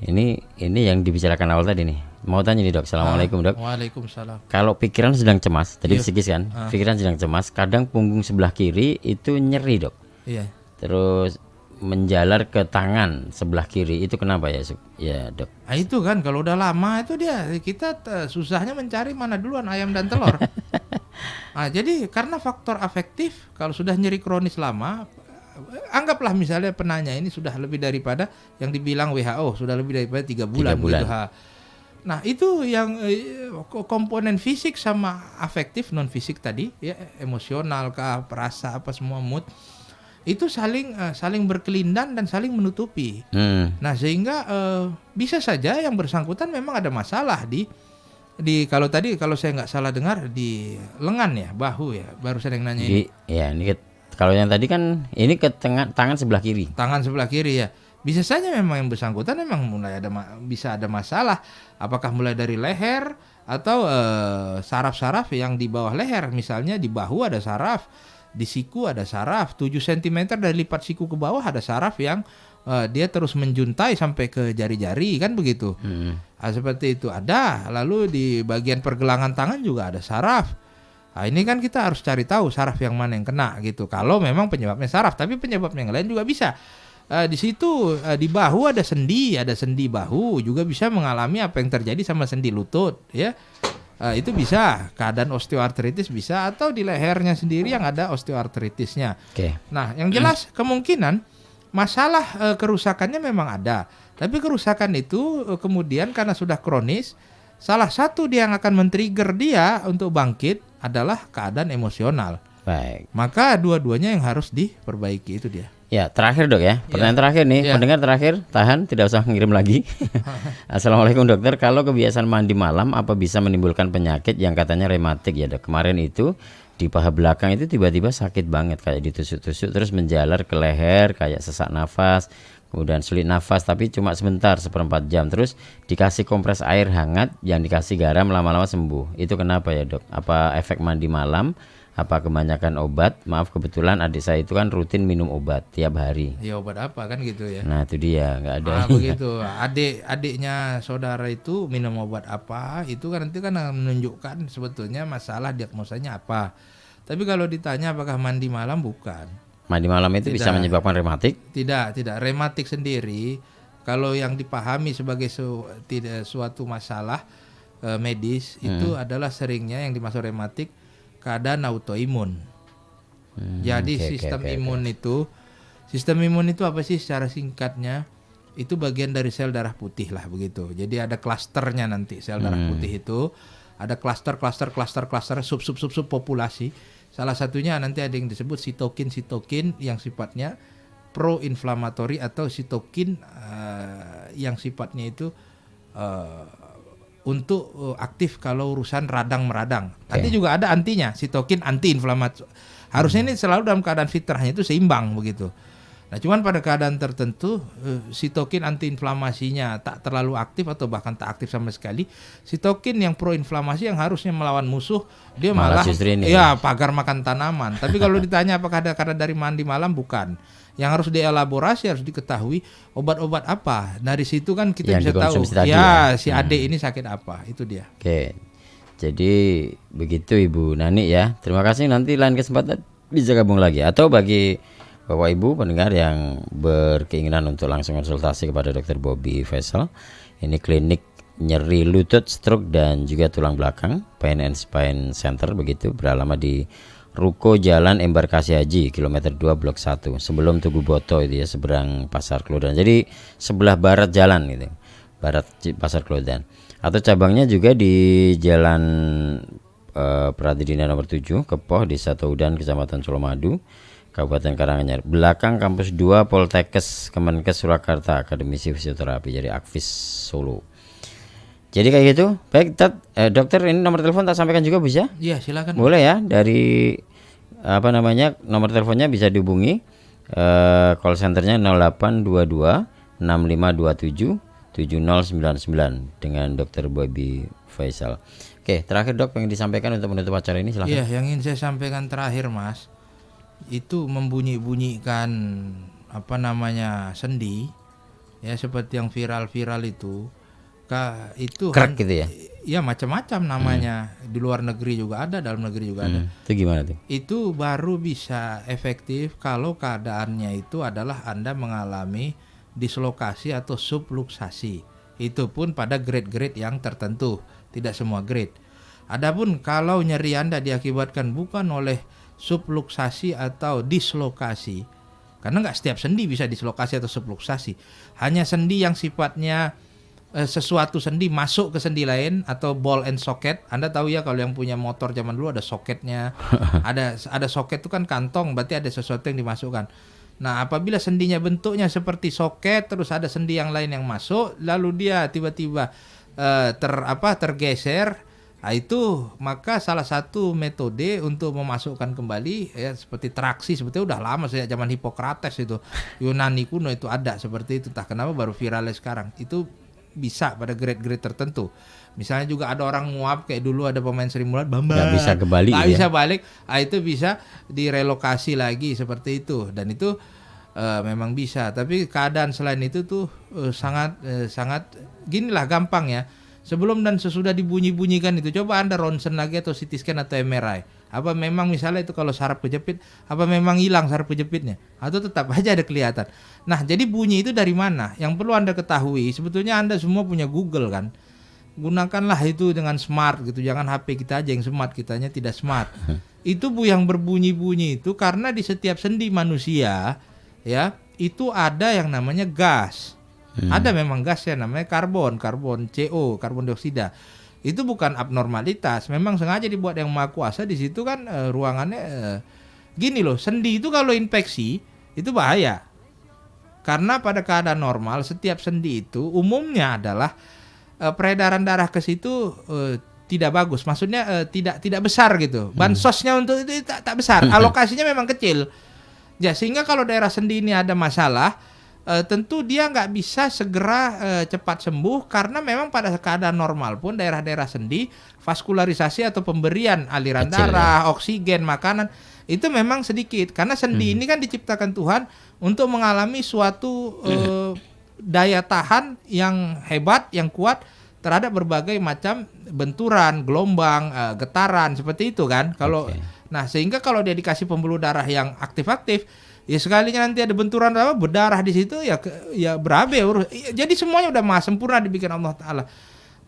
Ini yang dibicarakan awal tadi nih. Mau tanya nih Dok. Assalamualaikum Dok. Waalaikumsalam. Kalau pikiran sedang cemas, tadi psikis kan? Pikiran sedang cemas, kadang punggung sebelah kiri itu nyeri Dok. Iya. Terus menjalar ke tangan sebelah kiri, itu kenapa ya Dok? Nah itu kan kalau udah lama itu kita susahnya mencari mana duluan ayam dan telur. Jadi karena faktor afektif, kalau sudah nyeri kronis lama, anggaplah misalnya penanya ini sudah lebih daripada yang dibilang WHO, sudah lebih daripada 3 bulan. Gitu. Nah itu yang komponen fisik sama afektif, non fisik tadi, ya emosional kah, perasa apa, semua mood itu saling berkelindan dan saling menutupi. Nah sehingga bisa saja yang bersangkutan memang ada masalah di kalau saya nggak salah dengar di lengan ya, bahu ya, barusan yang nanya ini. Ini kalau yang tadi kan ini ke tangan sebelah kiri. Tangan sebelah kiri ya. Bisa saja memang yang bersangkutan memang bisa ada masalah. Apakah mulai dari leher atau saraf-saraf yang di bawah leher. Misalnya di bahu ada saraf, di siku ada saraf, 7 cm dari lipat siku ke bawah ada saraf yang dia terus menjuntai sampai ke jari-jari, kan begitu. Seperti itu ada. Lalu di bagian pergelangan tangan juga ada saraf. Nah, ini kan kita harus cari tahu saraf yang mana yang kena gitu. Kalau memang penyebabnya saraf, tapi penyebab yang lain juga bisa. Di situ di bahu ada sendi bahu juga bisa mengalami apa yang terjadi sama sendi lutut, ya. Itu bisa keadaan osteoartritis bisa, atau di lehernya sendiri yang ada osteoartritisnya. Nah, yang jelas kemungkinan masalah kerusakannya memang ada. Tapi kerusakan itu kemudian karena sudah kronis, salah satu dia yang akan men-trigger dia untuk bangkit adalah keadaan emosional. Baik. Maka dua-duanya yang harus diperbaiki, itu dia. Ya, terakhir Dok ya. Pertanyaan terakhir nih, pendengar terakhir, tahan, tidak usah ngirim lagi. Assalamualaikum dokter, kalau kebiasaan mandi malam apa bisa menimbulkan penyakit yang katanya rematik ya Dok? Kemarin itu di paha belakang itu tiba-tiba sakit banget, kayak ditusuk-tusuk terus menjalar ke leher, kayak sesak nafas, kemudian sulit nafas tapi cuma sebentar, 1/4 jam. Terus dikasih kompres air hangat, yang dikasih garam, lama-lama sembuh. Itu kenapa ya Dok? Apa efek mandi malam? Apa kebanyakan obat? Maaf, kebetulan adik saya itu kan rutin minum obat tiap hari. Ya obat apa kan gitu ya. Nah itu dia, nggak ada. Begitu. Adiknya saudara itu minum obat apa, itu kan nanti kan menunjukkan sebetulnya masalah diagnosanya apa. Tapi kalau ditanya apakah mandi malam, bukan. Mandi malam itu bisa menyebabkan rematik? Tidak. Rematik sendiri kalau yang dipahami sebagai suatu masalah medis itu adalah seringnya yang dimaksud rematik keadaan autoimun. Jadi sistem imun itu apa sih secara singkatnya? Itu bagian dari sel darah putih lah begitu. Jadi ada klasternya nanti sel darah putih itu ada klaster sub populasi. Salah satunya nanti ada yang disebut sitokin yang sifatnya pro-inflamatori atau sitokin yang sifatnya itu untuk aktif kalau urusan radang-meradang. Nanti juga ada antinya, sitokin anti-inflamatori. Harusnya ini selalu dalam keadaan fitrahnya itu seimbang begitu. Nah, cuman pada keadaan tertentu sitokin anti-inflamasinya tak terlalu aktif atau bahkan tak aktif sama sekali. Sitokin yang pro-inflamasi yang harusnya melawan musuh, dia malah pagar makan tanaman. Tapi kalau ditanya apakah ada karena dari mandi malam, bukan. Yang harus dielaborasi, harus diketahui obat-obat apa. Dari situ kan kita yang bisa tahu si adik ini sakit apa. Itu dia. Oke. Jadi begitu Ibu Nani ya. Terima kasih, nanti lain kesempatan bisa gabung lagi. Atau bagi Bapak Ibu pendengar yang berkeinginan untuk langsung konsultasi kepada Dr. Bobby Faisal, ini klinik nyeri lutut, stroke dan juga tulang belakang, Pain and Spine Center begitu, beralamat di Ruko Jalan Embarkasi Haji kilometer 2 blok 1 sebelum Tugu Boto itu ya, seberang Pasar Klodan. Jadi sebelah barat jalan gitu. Barat Pasar Klodan. Atau cabangnya juga di Jalan Pradidina nomor 7, Kepoh, Desa Toudan, Kecamatan Colomadu, Kabupaten Karanganyar, belakang kampus 2 Poltekkes Kemenkes Surakarta, Akademisi Fisioterapi, jadi Akfis Solo. Jadi kayak gitu. Baik, dokter, ini nomor telepon tak sampaikan juga bisa? Iya, silakan. Boleh ya, dari nomor teleponnya bisa dihubungi, call centernya 0822 6527 7099 dengan Dr. Bobby Faisal. Oke, terakhir dok, pengen disampaikan untuk menutup acara ini, silahkan. Iya, yang ingin saya sampaikan terakhir Mas, itu membunyi-bunyikan sendi, ya seperti yang viral-viral itu. Itu Crack gitu ya? Ya macam-macam namanya. Di luar negeri juga ada, dalam negeri juga ada. Itu gimana tuh? Itu baru bisa efektif kalau keadaannya itu adalah Anda mengalami dislokasi atau subluxasi. Itu pun pada grade-grade yang tertentu, tidak semua grade. Adapun kalau nyeri Anda diakibatkan bukan oleh subluxasi atau dislokasi, karena nggak setiap sendi bisa dislokasi atau subluxasi, hanya sendi yang sifatnya sesuatu sendi masuk ke sendi lain atau ball and socket. Anda tahu ya, kalau yang punya motor zaman dulu ada soketnya. ada soket itu kan kantong, berarti ada sesuatu yang dimasukkan. Nah, apabila sendinya bentuknya seperti soket, terus ada sendi yang lain yang masuk, lalu dia tiba-tiba tergeser, nah itu maka salah satu metode untuk memasukkan kembali, ya seperti traksi, sebetulnya udah lama sejak zaman Hippocrates itu, Yunani kuno itu ada seperti itu. Entah kenapa baru viralnya sekarang. Itu bisa pada grade-grade tertentu. Misalnya juga ada orang nguap, kayak dulu ada pemain Sri Mulat Bambang nggak bisa kembali, nggak bisa balik, itu bisa direlokasi lagi seperti itu, dan itu memang bisa. Tapi keadaan selain itu tuh sangat ginilah gampang ya. Sebelum dan sesudah dibunyi-bunyikan itu, coba Anda ronsen lagi atau CT scan atau MRI. Apa memang misalnya itu kalau saraf kejepit, apa memang hilang saraf kejepitnya? Atau tetap aja ada kelihatan? Nah, jadi bunyi itu dari mana? Yang perlu Anda ketahui, sebetulnya Anda semua punya Google kan? Gunakanlah itu dengan smart gitu. Jangan HP kita aja yang smart, kitanya tidak smart. Itu yang berbunyi-bunyi itu karena di setiap sendi manusia ya, itu ada yang namanya gas. Ada memang gasnya namanya karbon CO, karbon dioksida. Itu bukan abnormalitas, memang sengaja dibuat yang maha kuasa di situ kan. Ruangannya gini loh, sendi itu kalau infeksi itu bahaya. Karena pada keadaan normal setiap sendi itu umumnya adalah peredaran darah ke situ tidak bagus. Maksudnya tidak besar gitu. Bansosnya untuk itu tak besar, alokasinya memang kecil. Ya, sehingga kalau daerah sendi ini ada masalah, tentu dia nggak bisa segera cepat sembuh, karena memang pada keadaan normal pun daerah-daerah sendi vaskularisasi atau pemberian aliran darah, oksigen, makanan itu memang sedikit, karena sendi ini kan diciptakan Tuhan untuk mengalami suatu daya tahan yang hebat, yang kuat terhadap berbagai macam benturan, gelombang, getaran seperti itu kan. Kalau nah, sehingga kalau dia dikasih pembuluh darah yang aktif-aktif, ya sekalinya nanti ada benturan berdarah di situ ya berabe. Jadi semuanya udah maha sempurna dibikin Allah Ta'ala.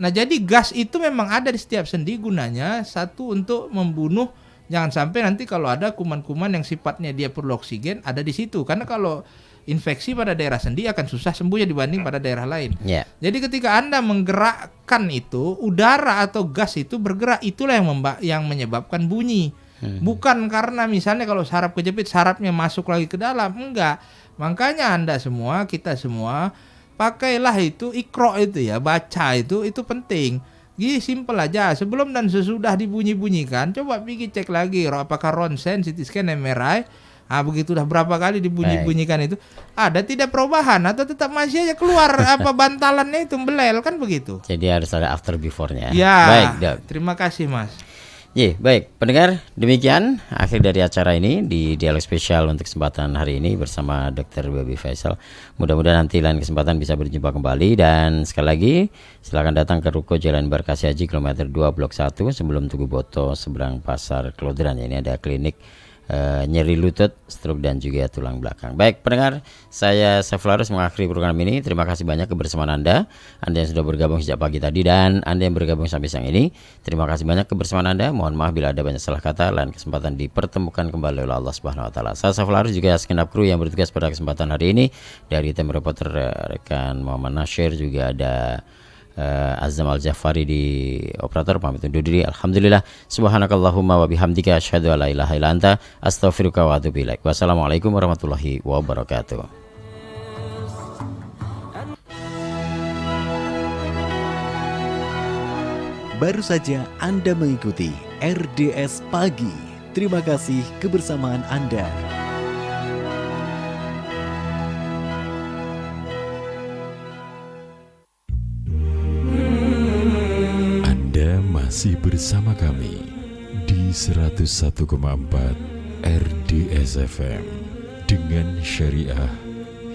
Nah, jadi gas itu memang ada di setiap sendi, gunanya satu untuk membunuh, jangan sampai nanti kalau ada kuman-kuman yang sifatnya dia perlu oksigen ada di situ. Karena kalau infeksi pada daerah sendi akan susah sembuhnya dibanding pada daerah lain. Jadi ketika Anda menggerakkan itu, udara atau gas itu bergerak, itulah yang menyebabkan bunyi. Bukan karena misalnya kalau saraf kejepit, sarafnya masuk lagi ke dalam, enggak. Makanya Anda semua, kita semua, pakailah itu Iqra itu ya, baca itu penting. Gini simpel aja, sebelum dan sesudah dibunyi-bunyikan, coba pergi cek lagi apakah ronsen, CT scan, MRI. Begitu udah berapa kali dibunyi-bunyikan itu, ada tidak perubahan atau tetap masih aja keluar bantalannya itu belel kan begitu. Jadi harus ada after before-nya. Ya, baik, Dok. Terima kasih Mas. Baik, pendengar, demikian akhir dari acara ini di dialog spesial untuk kesempatan hari ini bersama Dr. Bobby Faisal. Mudah-mudahan nanti lain kesempatan bisa berjumpa kembali, dan sekali lagi silakan datang ke Ruko Jalan Embarkasi Haji kilometer 2 blok 1 sebelum Tugu Boto, seberang Pasar Klodan. Ini ada klinik nyeri lutut, stroke dan juga tulang belakang. Baik pendengar, saya Saiful Arus mengakhiri program ini. Terima kasih banyak kebersamaan Anda yang sudah bergabung sejak pagi tadi dan Anda yang bergabung sampai siang ini. Terima kasih banyak kebersamaan Anda. Mohon maaf bila ada banyak salah kata. Lain kesempatan dipertemukan kembali oleh Allah Subhanahu Wa Taala. Saya Saiful Arus juga segenap kru yang bertugas pada kesempatan hari ini, dari tim reporter rekan Muhammad Nasir, juga ada Azam Al-Jafari di operator, pamit undur diri. Alhamdulillah, subhanakallahumma wa bihamdika asyhadu an la ilaha illa anta astaghfiruka wa atubu ilaik. Wassalamualaikum warahmatullahi wabarakatuh. Baru saja Anda mengikuti RDS Pagi. Terima kasih kebersamaan Anda. Masih bersama kami di 101,4 RDS FM dengan syariah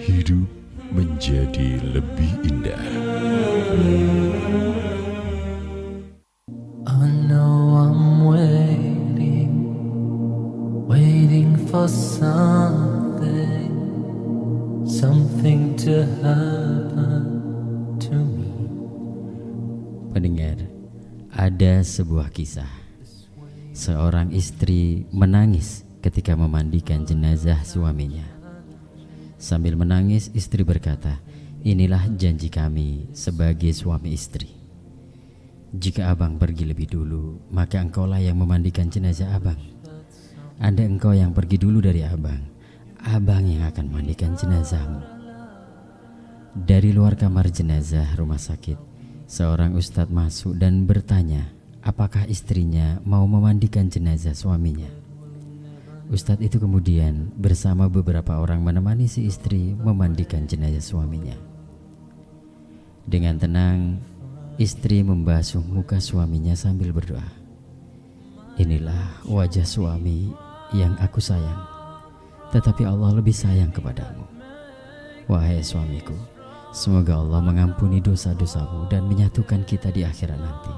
hidup menjadi lebih indah. I know I'm waiting for something to happen to me. Pendengar, ada sebuah kisah. Seorang istri menangis ketika memandikan jenazah suaminya. Sambil menangis, istri berkata, "Inilah janji kami sebagai suami istri. Jika abang pergi lebih dulu, maka engkaulah yang memandikan jenazah abang. Andai engkau yang pergi dulu dari abang, abang yang akan memandikan jenazahmu." Dari luar kamar jenazah rumah sakit, seorang ustadz masuk dan bertanya apakah istrinya mau memandikan jenazah suaminya. Ustadz itu kemudian bersama beberapa orang menemani si istri memandikan jenazah suaminya. Dengan tenang, istri membasuh muka suaminya sambil berdoa, "Inilah wajah suami yang aku sayang, tetapi Allah lebih sayang kepadamu. Wahai suamiku, semoga Allah mengampuni dosa-dosamu dan menyatukan kita di akhirat nanti."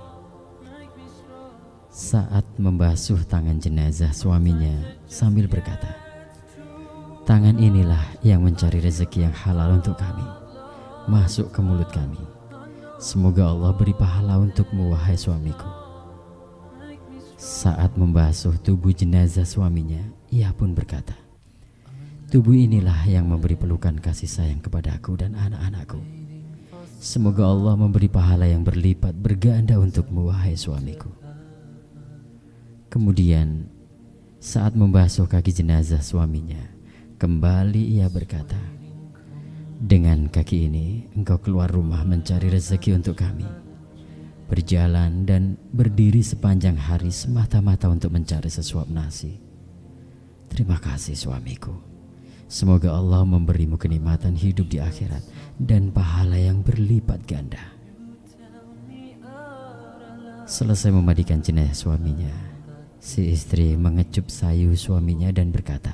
Saat membasuh tangan jenazah suaminya sambil berkata, "Tangan inilah yang mencari rezeki yang halal untuk kami, masuk ke mulut kami. Semoga Allah beri pahala untukmu, wahai suamiku." Saat membasuh tubuh jenazah suaminya, ia pun berkata, "Tubuh inilah yang memberi pelukan kasih sayang kepadaku dan anak-anakku. Semoga Allah memberi pahala yang berlipat berganda untukmu, wahai suamiku." Kemudian saat membasuh kaki jenazah suaminya, kembali ia berkata, "Dengan kaki ini engkau keluar rumah mencari rezeki untuk kami, berjalan dan berdiri sepanjang hari semata-mata untuk mencari sesuap nasi. Terima kasih suamiku. Semoga Allah memberimu kenikmatan hidup di akhirat dan pahala yang berlipat ganda." Selesai memandikan jenazah suaminya, si istri mengecup sayu suaminya dan berkata,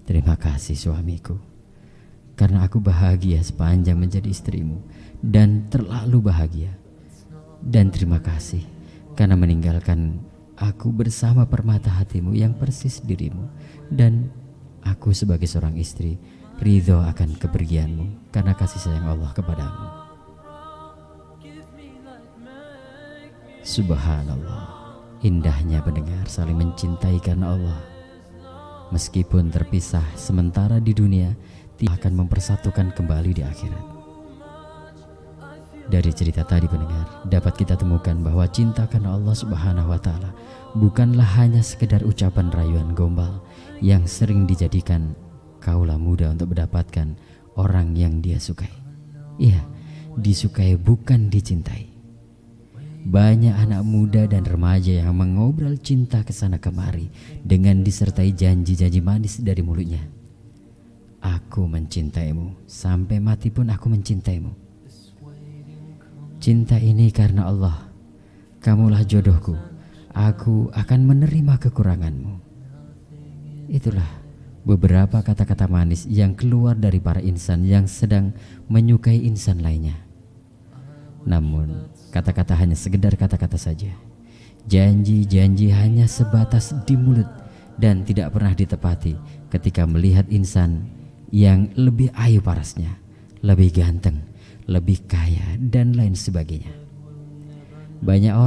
"Terima kasih suamiku, karena aku bahagia sepanjang menjadi istrimu dan terlalu bahagia. Dan terima kasih karena meninggalkan aku bersama permata hatimu yang persis dirimu. Dan aku sebagai seorang istri ridho akan kepergianmu karena kasih sayang Allah kepadamu." Subhanallah, indahnya pendengar saling mencintai karena Allah. Meskipun terpisah sementara di dunia, tidak akan mempersatukan kembali di akhirat. Dari cerita tadi pendengar, dapat kita temukan bahwa cinta karena Allah Subhanahu wa Ta'ala bukanlah hanya sekedar ucapan rayuan gombal yang sering dijadikan kaula muda untuk mendapatkan orang yang dia sukai. Iya, disukai bukan dicintai. Banyak anak muda dan remaja yang mengobrol cinta kesana kemari dengan disertai janji-janji manis dari mulutnya. "Aku mencintaimu, sampai mati pun aku mencintaimu. Cinta ini karena Allah. Kamulah jodohku. Aku akan menerima kekuranganmu." Itulah beberapa kata-kata manis yang keluar dari para insan yang sedang menyukai insan lainnya. Namun kata-kata hanya sekedar kata-kata saja. Janji-janji hanya sebatas di mulut dan tidak pernah ditepati ketika melihat insan yang lebih ayu parasnya, lebih ganteng, lebih kaya, dan lain sebagainya. Banyak orang